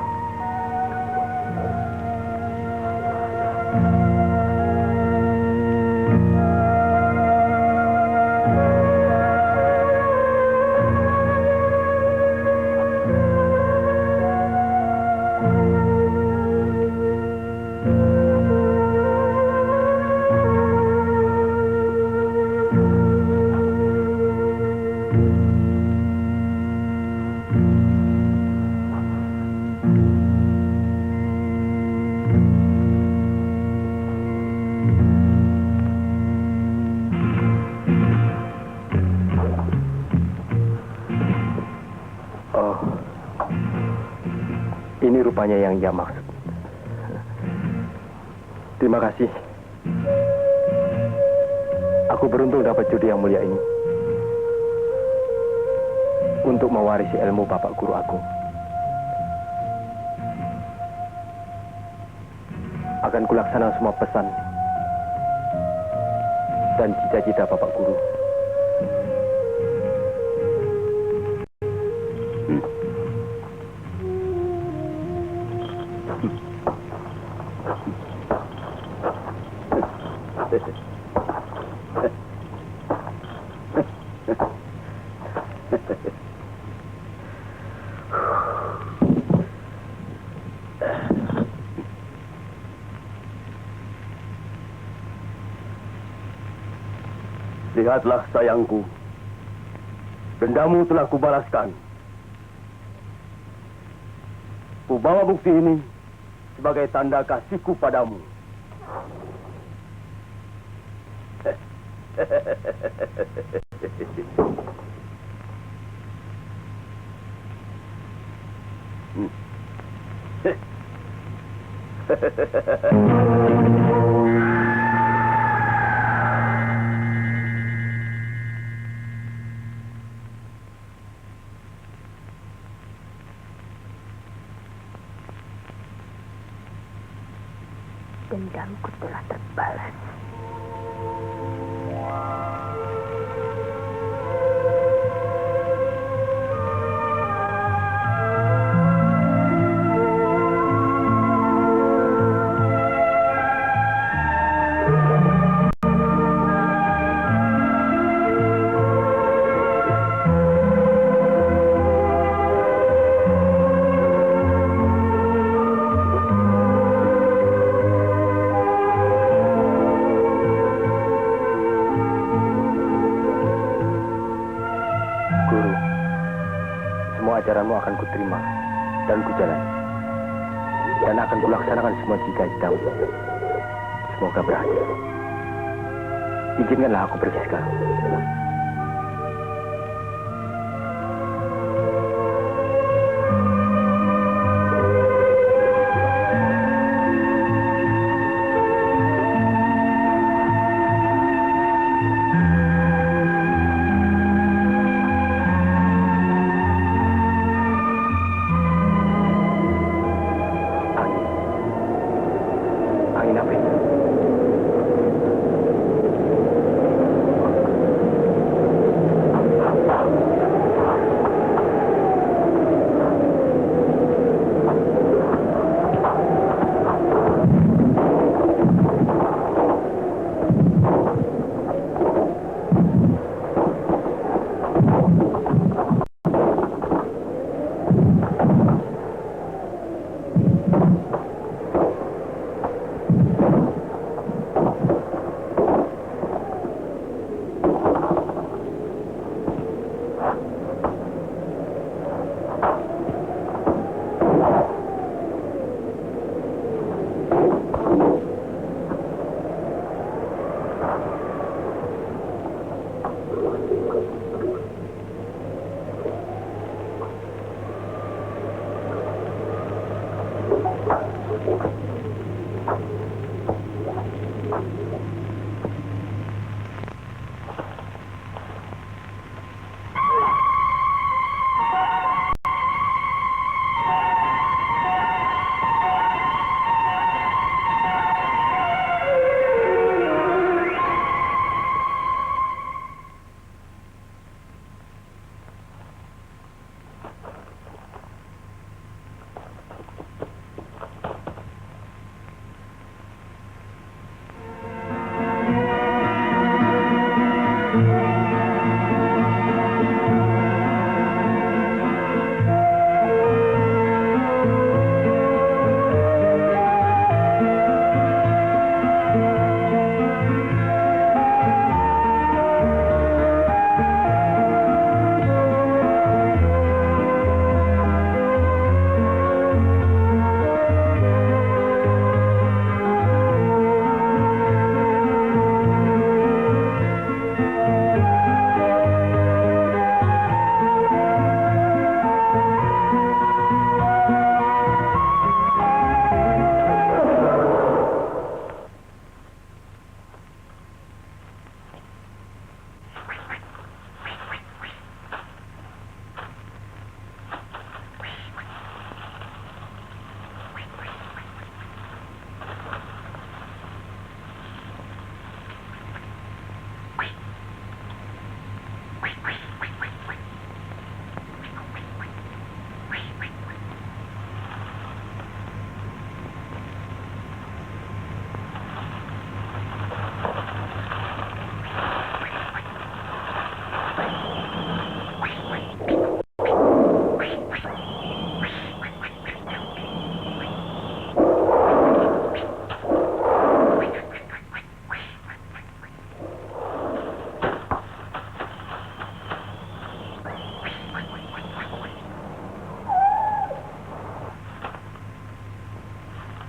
semuanya yang ia maksud. Terima kasih. Aku beruntung dapat judi yang mulia ini untuk mewarisi ilmu Bapak Guru Agung. Akan kulaksana semua pesan dan cita-cita Bapak Guru. Lihatlah sayangku, dendamu telah kubalaskan. Kubawa bukti ini sebagai tanda kasihku padamu. Dendamku telah terbalas. Guru, semua ajaranmu akan kuterima dan kujalani. Dan akan kulaksanakan semua cita-citamu. Semoga berhasil. Izinkanlah aku pergi sekarang. Angin apa itu?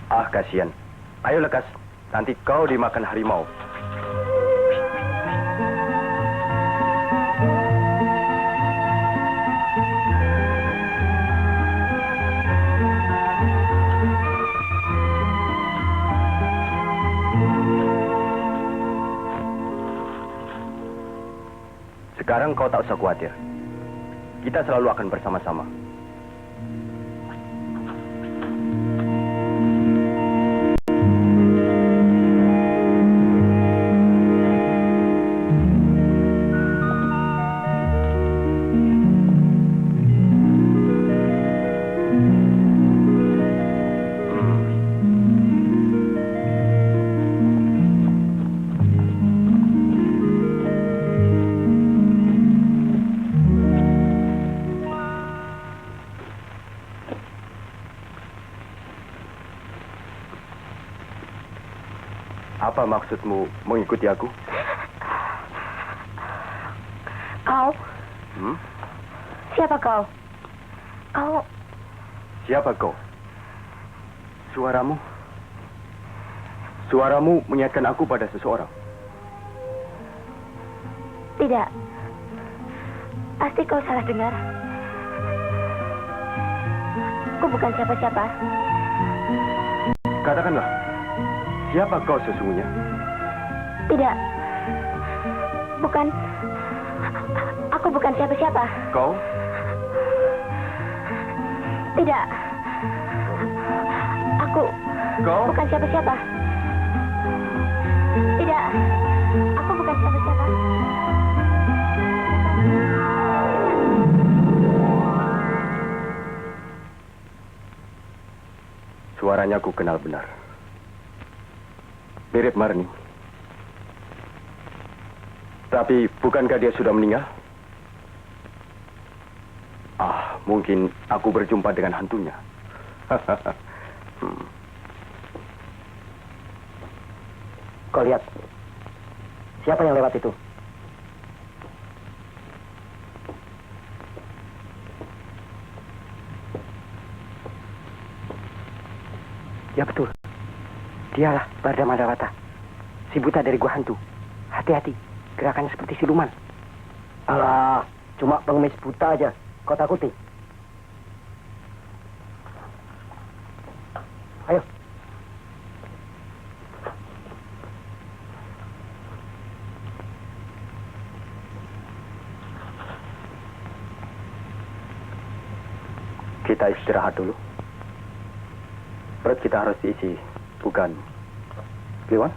Ah, kasihan. Ayo lekas, nanti kau dimakan harimau. Sekarang kau tak usah khawatir. Kita selalu akan bersama-sama. Apa maksudmu mengikuti aku? Kau? Siapa kau? Kau? Siapa kau? Suaramu? Suaramu mengingatkan aku pada seseorang. Tidak. Pasti kau salah dengar. Aku bukan siapa-siapa. Katakanlah, siapa kau sesungguhnya? Tidak. Bukan. Aku bukan siapa-siapa. Kau? Tidak. Aku Kau? bukan siapa-siapa. Tidak. Aku bukan siapa-siapa. Suaranya aku kenal benar. Mirip Marni. Tapi bukankah dia sudah meninggal? Ah, mungkin aku berjumpa dengan hantunya. Kau lihat. Siapa yang lewat itu? Ya betul. Dialah Barda Madawata. Si buta dari gua hantu. Hati-hati. Gerakannya seperti siluman. Alah, cuma pengemis buta aja. Kau takuti? Ayo. Kita istirahat dulu. Perut kita harus diisi, bukan? Kliwon?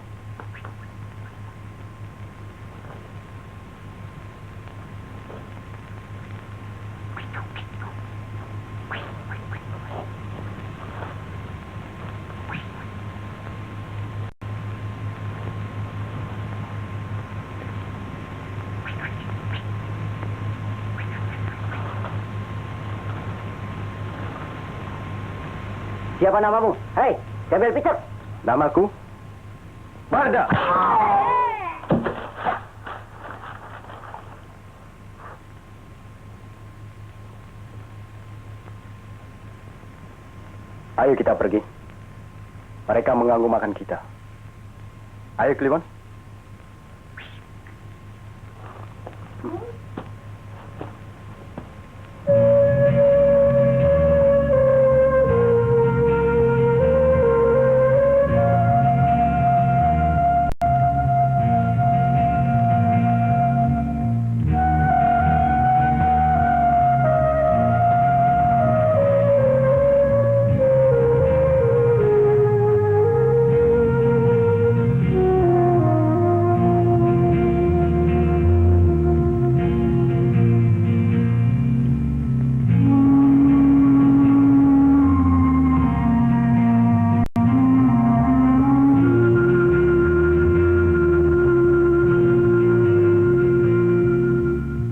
Siapa namamu? Hei, Jabel Picek. Namaku? Barda! Ayo kita pergi. Mereka mengganggu makan kita. Ayo, Kliwon.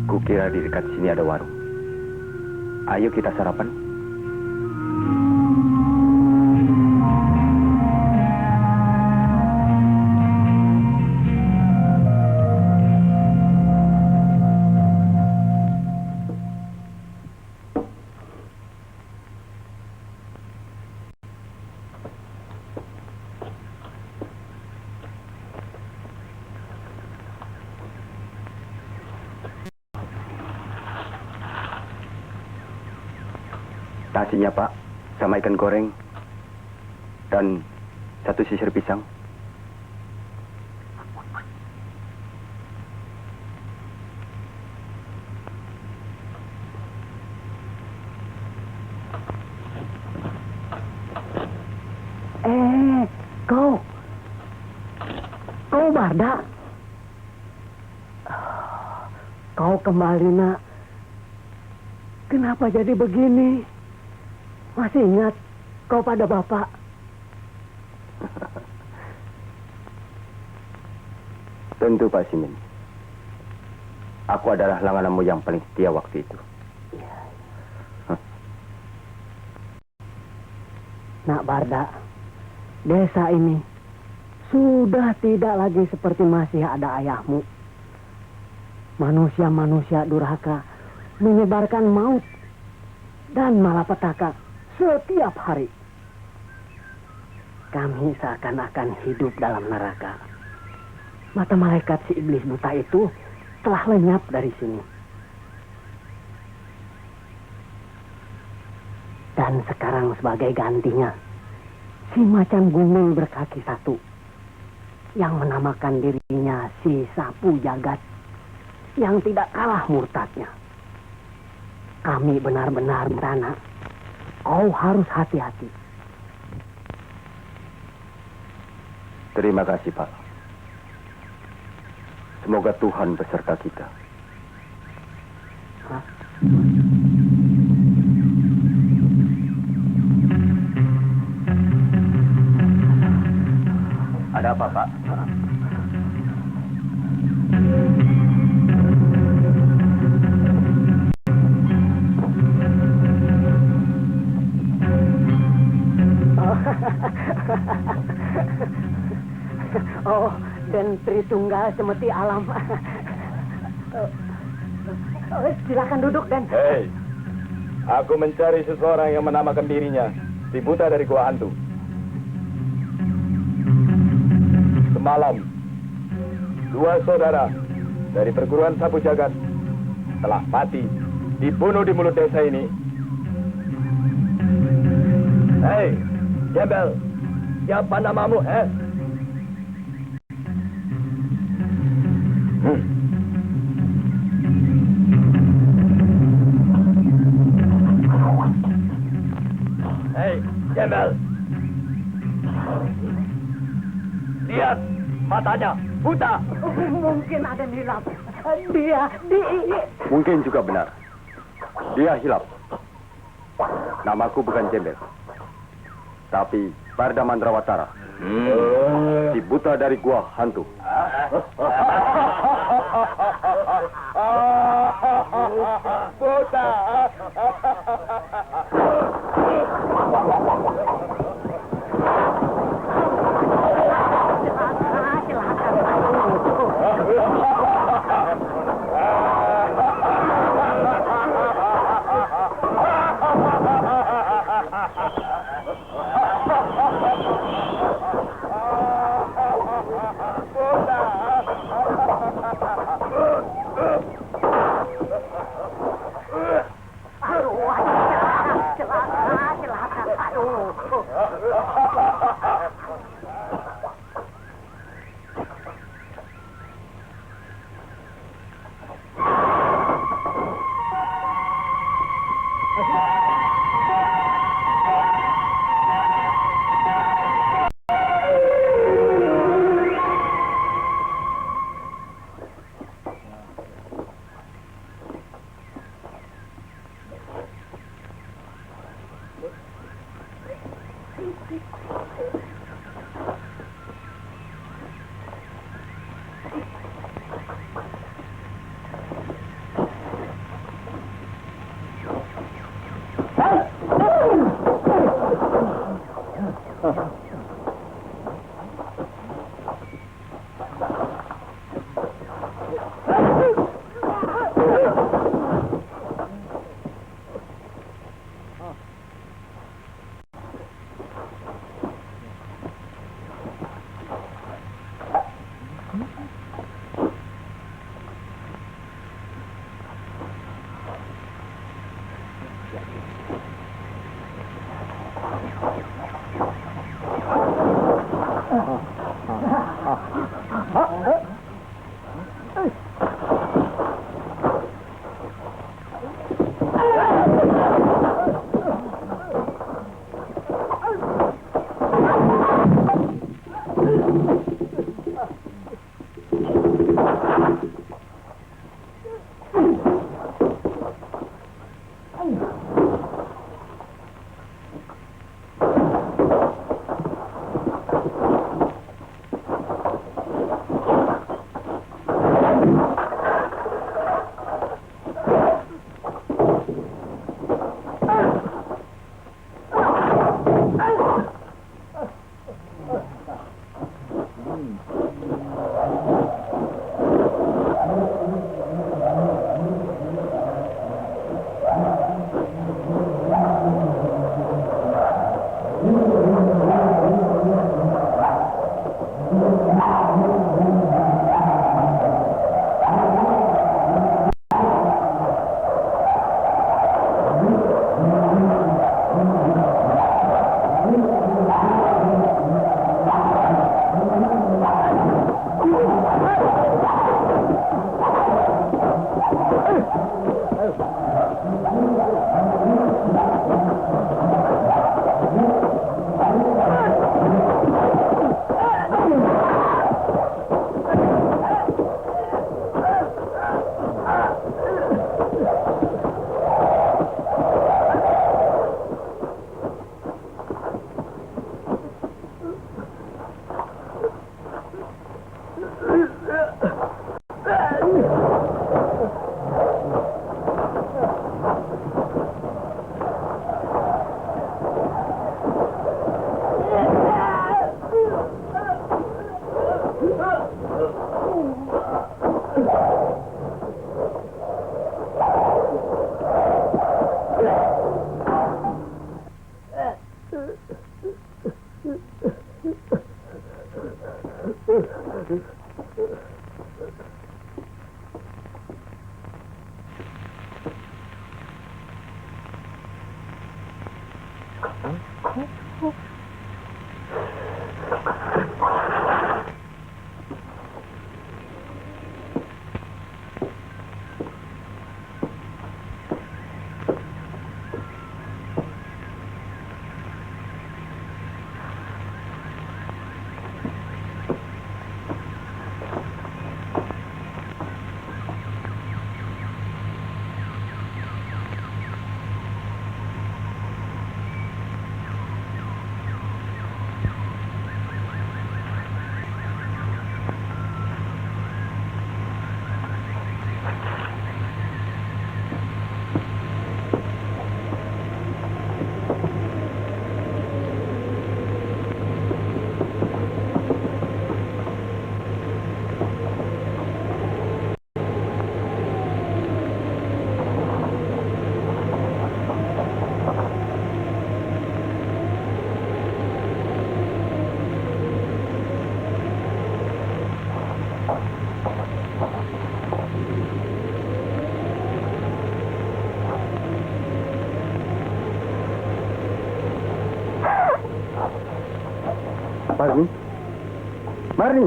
Kukira di dekat sini ada warung. Ayo kita sarapan. Nasinya, Pak, sama ikan goreng dan 1 sisir pisang. Kau Barda. Kau kembali, nak. Kenapa jadi begini? Masih ingat kau pada bapak? Tentu, Pak Simin. Aku adalah langgananmu yang paling setia waktu itu. Nak Barda, desa ini sudah tidak lagi seperti masih ada ayahmu. Manusia-manusia durhaka menyebarkan maut dan malapetaka setiap hari. Kami seakan-akan hidup dalam neraka. Mata malaikat si iblis buta itu telah lenyap dari sini. Dan sekarang sebagai gantinya, si macan gundul berkaki 1 yang menamakan dirinya si sapu jagat yang tidak kalah murtadnya. Kami benar-benar merana. Kau harus hati-hati. Terima kasih, Pak. Semoga Tuhan beserta kita. Hah? Ada apa, Pak? Oh, dan Tritunggal semeti alam. Silakan duduk, Den. Hei, aku mencari seseorang yang menamakan dirinya si buta dari Gua Hantu. Semalam, 2 saudara dari perguruan Sapu Jagat telah mati, dibunuh di mulut desa ini. Hei, Jembel, siapa namamu, Hei, Jembel. Lihat, matanya buta. Mungkin ada nilap. Mungkin juga benar. Dia hilap. Namaku bukan Jembel, tapi Barda Mandrawatara. Si buta dari Gua Hantu. Buta. Marni? Marni?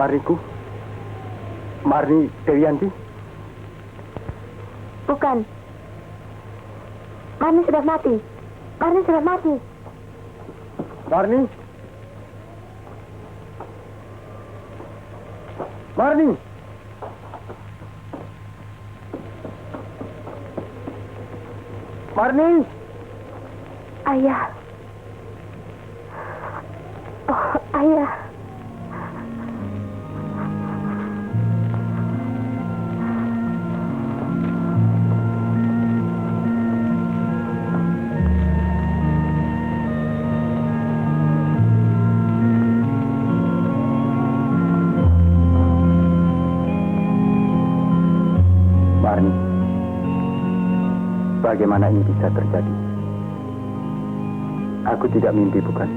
Marniku? Marni Dewianti? Bukan. Marni sudah mati. Marni sudah mati. Marni? Marni? Marni? Ayah. Oh, ayah. Marni, bagaimana ini bisa terjadi? Aku tidak mimpi, bukan?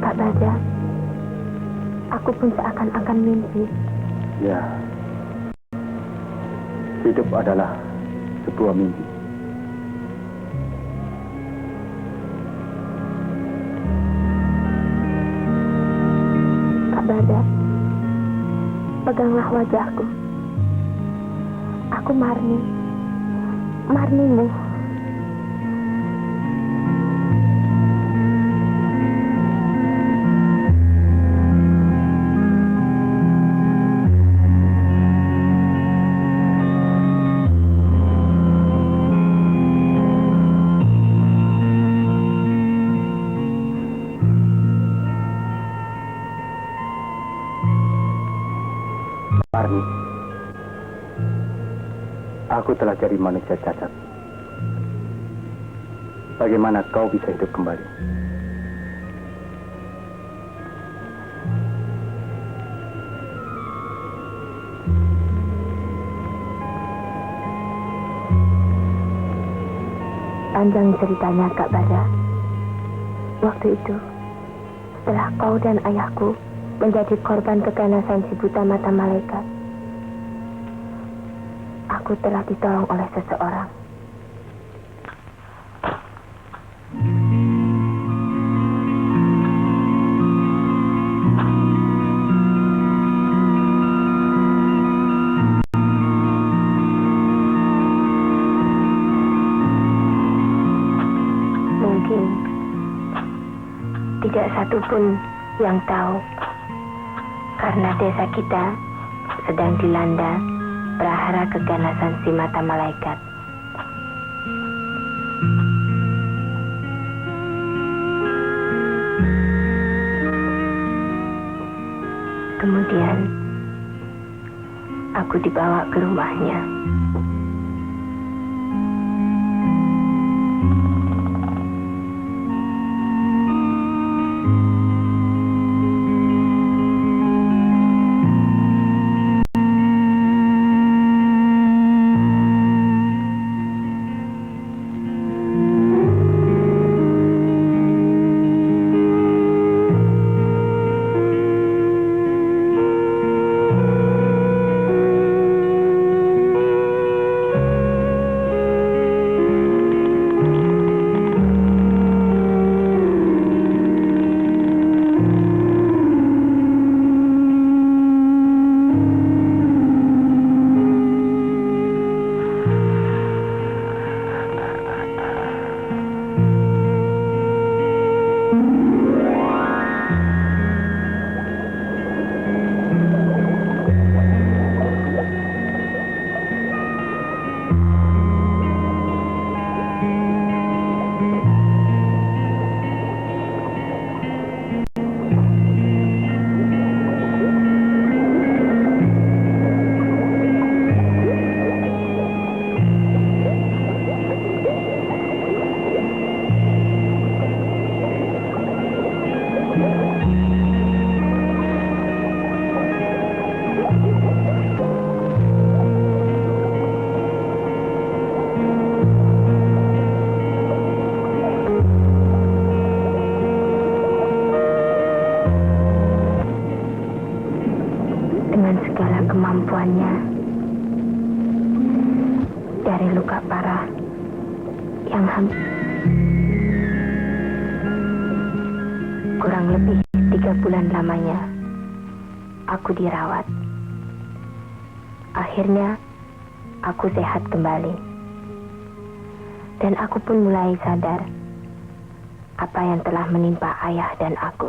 Kak Baja, aku pun seakan-akan mimpi. Ya, hidup adalah sebuah mimpi. Kak Baja, peganglah wajahku. Aku Marni. Marnimu. Marni, aku telah jadi manusia cacat. Bagaimana kau bisa hidup kembali? Panjang ceritanya, Kak Bada. Waktu itu, setelah kau dan ayahku menjadi korban keganasan si buta mata malaikat, aku telah ditolong oleh seseorang. Mungkin tidak satu pun yang tahu, karena desa kita sedang dilanda prahara keganasan si mata malaikat. Kemudian aku dibawa ke rumahnya. sebenarnya dari luka parah yang kurang lebih 3 bulan lamanya aku dirawat. Akhirnya aku sehat kembali. Dan aku pun mulai sadar apa yang telah menimpa ayah dan aku.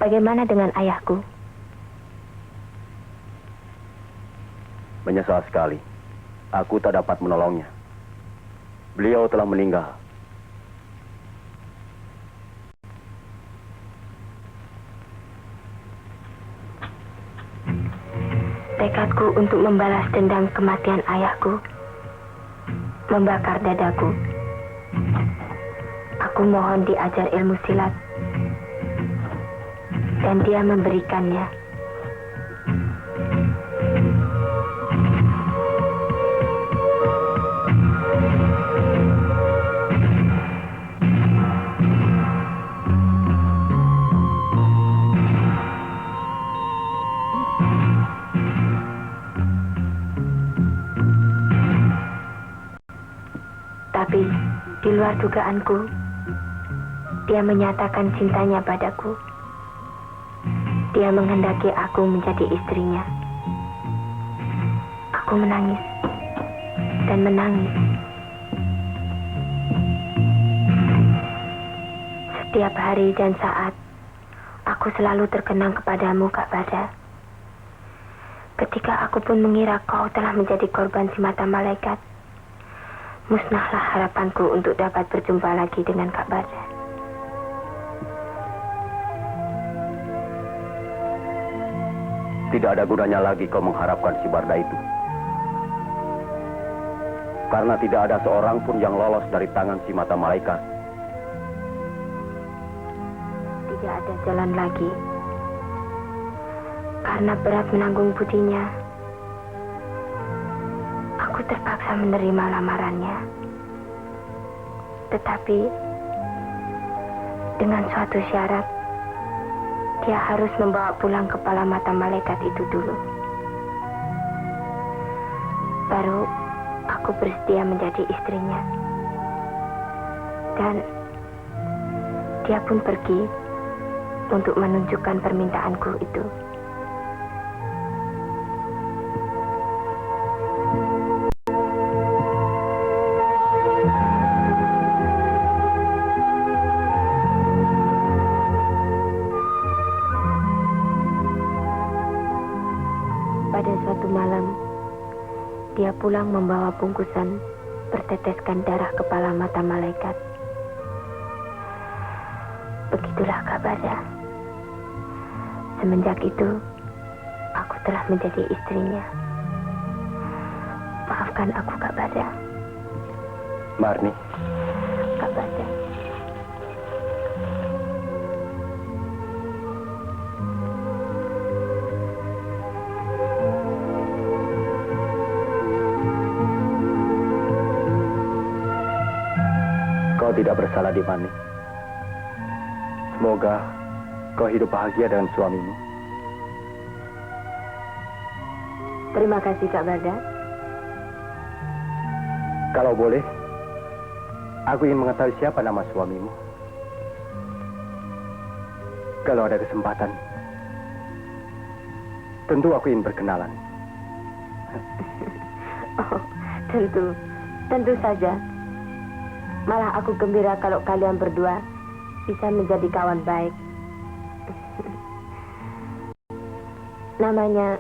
Bagaimana dengan ayahku? Menyesal sekali. Aku tak dapat menolongnya. Beliau telah meninggal. Tekadku untuk membalas dendam kematian ayahku membakar dadaku. Aku mohon diajar ilmu silat, dan dia memberikannya. Tapi di luar dugaanku, dia menyatakan cintanya padaku. Dia menghendaki aku menjadi istrinya. Aku menangis dan menangis. Setiap hari dan saat, aku selalu terkenang kepadamu, Kak Bada. Ketika aku pun mengira kau telah menjadi korban si mata malaikat, musnahlah harapanku untuk dapat berjumpa lagi dengan Kak Bada. Tidak ada gunanya lagi kau mengharapkan si Barda itu. Karena tidak ada seorang pun yang lolos dari tangan si mata malaikat. Tidak ada jalan lagi. Karena berat menanggung budinya, aku terpaksa menerima lamarannya. Tetapi dengan suatu syarat, dia harus membawa pulang kepala mata malaikat itu dulu. Baru aku bersedia menjadi istrinya. Dan dia pun pergi untuk menunjukkan permintaanku itu. Pada suatu malam, dia pulang membawa bungkusan berteteskan darah kepala mata malaikat. Begitulah kabarnya. Semenjak itu, aku telah menjadi istrinya. Maafkan aku, Kak Bada. Marni, Kak Bada. kau tidak bersalah di Mani. Semoga kau hidup bahagia dengan suamimu. Terima kasih, Kak Bada. Kalau boleh, aku ingin mengetahui siapa nama suamimu. Kalau ada kesempatan, tentu aku ingin berkenalan. Oh, tentu saja. Malah aku gembira kalau kalian berdua bisa menjadi kawan baik. Namanya...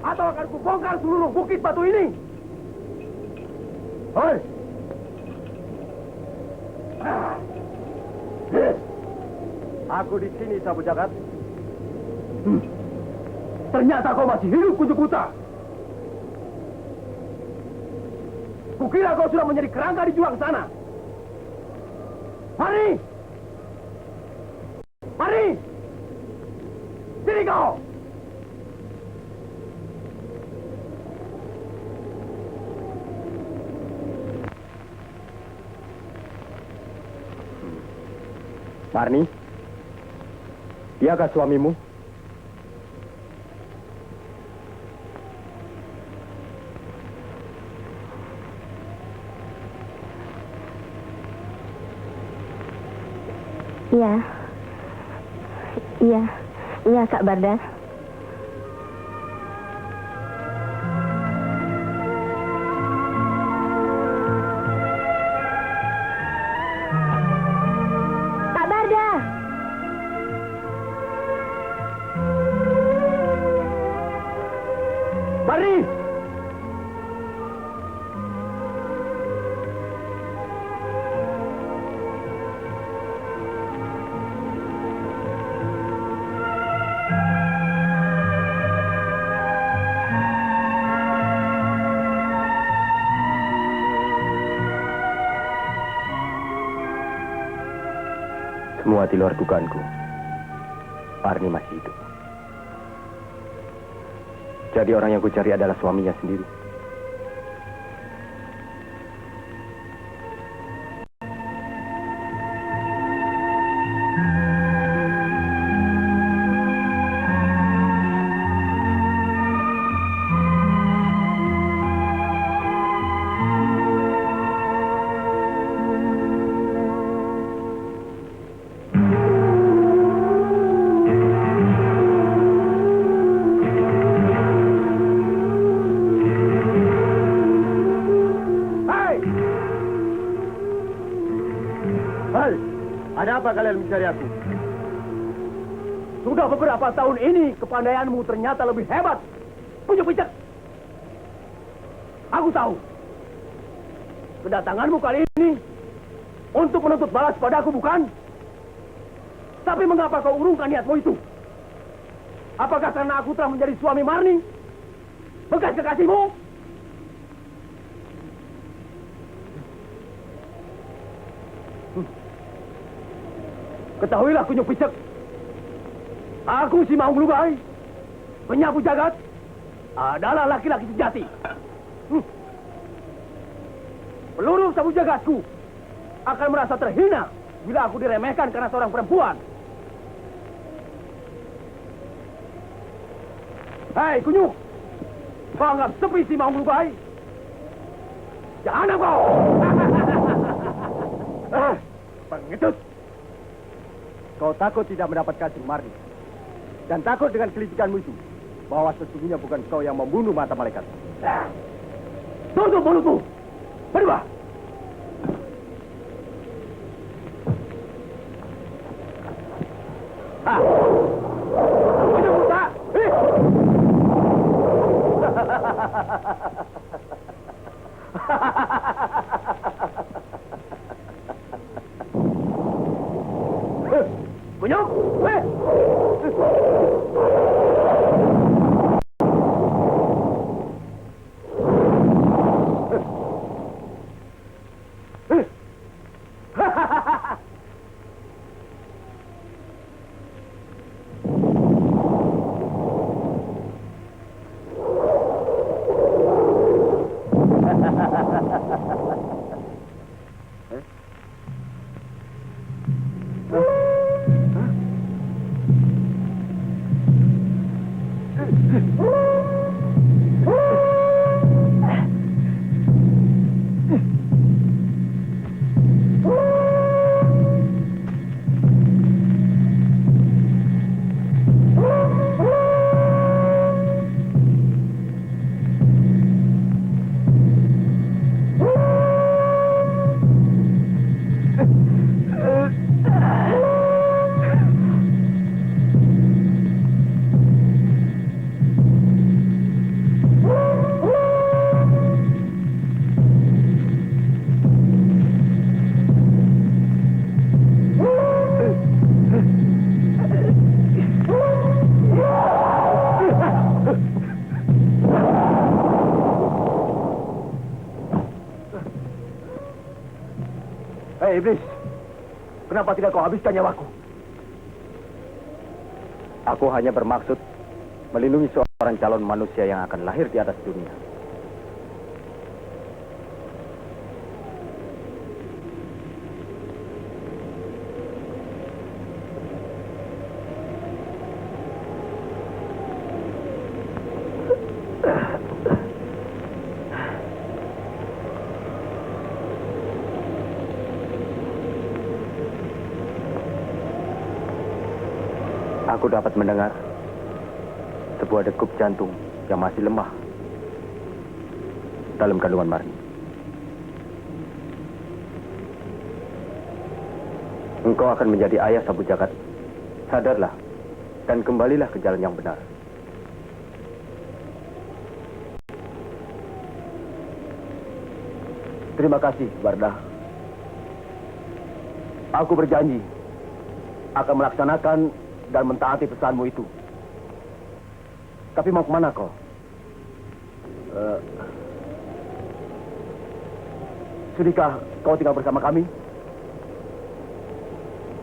atau akan kubongkar seluruh bukit batu ini. Hoi! Aku di sini, Sabu Jagat. Ternyata kau masih hidup, Kunjung Buta. Kukira kau sudah menjadi kerangka di juang sana. Mari! Mari! Sini kau! Marni, diakah suamimu? Iya. Iya. Iya, Kak Barda. Kak Barda. Mari! Semua di luar dugaanku. Marni masih hidup. Jadi orang yang kucari adalah suaminya sendiri. Ada apa kalian mencari aku? Sudah beberapa tahun ini kepandaianmu ternyata lebih hebat. Kunjung Picek. Aku tahu. Kedatanganmu kali ini untuk menuntut balas padaku, bukan? Tapi mengapa kau urungkan niatmu itu? Apakah karena aku telah menjadi suami Marni? Bekas kekasihmu? Ketahuilah, Kunjung Picek. Aku si Maung Lubai, penyapu jagat, adalah laki-laki sejati. Seluruh sapu jagatku akan merasa terhina bila aku diremehkan karena seorang perempuan. Hei, Kunjung, kau anggap sepi si Maung Lubai? Jangan kau! Pengecut! Kau takut tidak mendapatkan Marni. Dan takut dengan kelicikanmu itu, bahwa sesungguhnya bukan kau yang membunuh mata malaikat. Tutup mulutmu! Berdua! Ah! Kunjung Buta! Kunjung! Hei iblis, kenapa tidak kau habiskan nyawaku? Aku hanya bermaksud melindungi seorang calon manusia yang akan lahir di atas dunia. Aku dapat mendengar sebuah degup jantung yang masih lemah dalam kandungan Marni. Engkau akan menjadi ayah Sabu Jagat. Sadarlah dan kembalilah ke jalan yang benar. Terima kasih, Barda. Aku berjanji akan melaksanakan dan mentaati pesanmu itu. Tapi mau kemana kau? Sudikah kau tinggal bersama kami?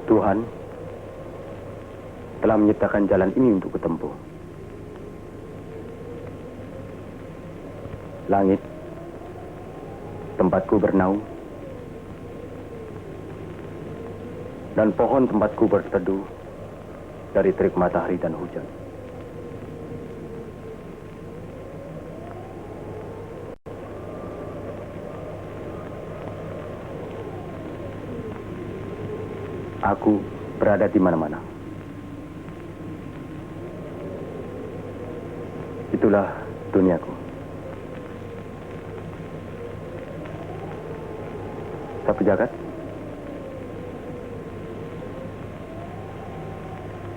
Tuhan telah menyediakan jalan ini untuk kutempuh. Langit, tempatku bernaung, dan pohon tempatku berteduh dari terik matahari dan hujan. Aku berada di mana-mana. Itulah duniaku. Sabu Jagat.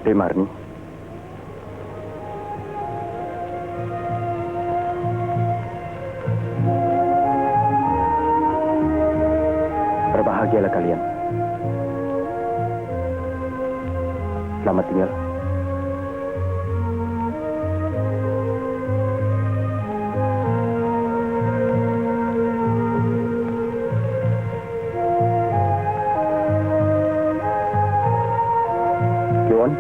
Marni. Berbahagialah kalian. Selamat tinggal. Kiwon.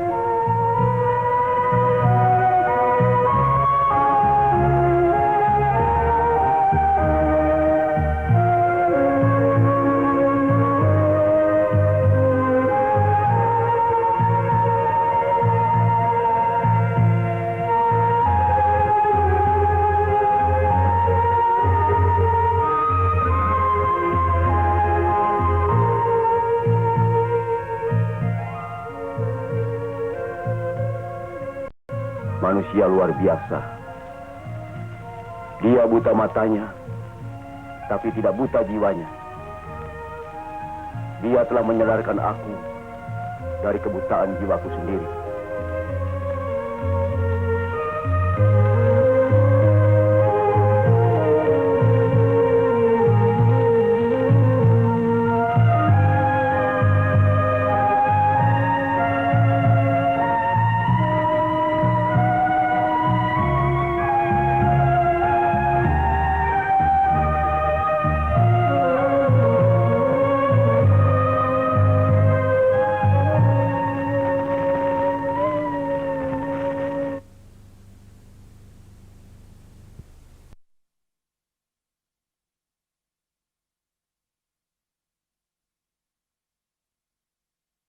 Manusia luar biasa. Dia buta matanya, tapi tidak buta jiwanya. Dia telah menyadarkan aku dari kebutaan jiwaku sendiri.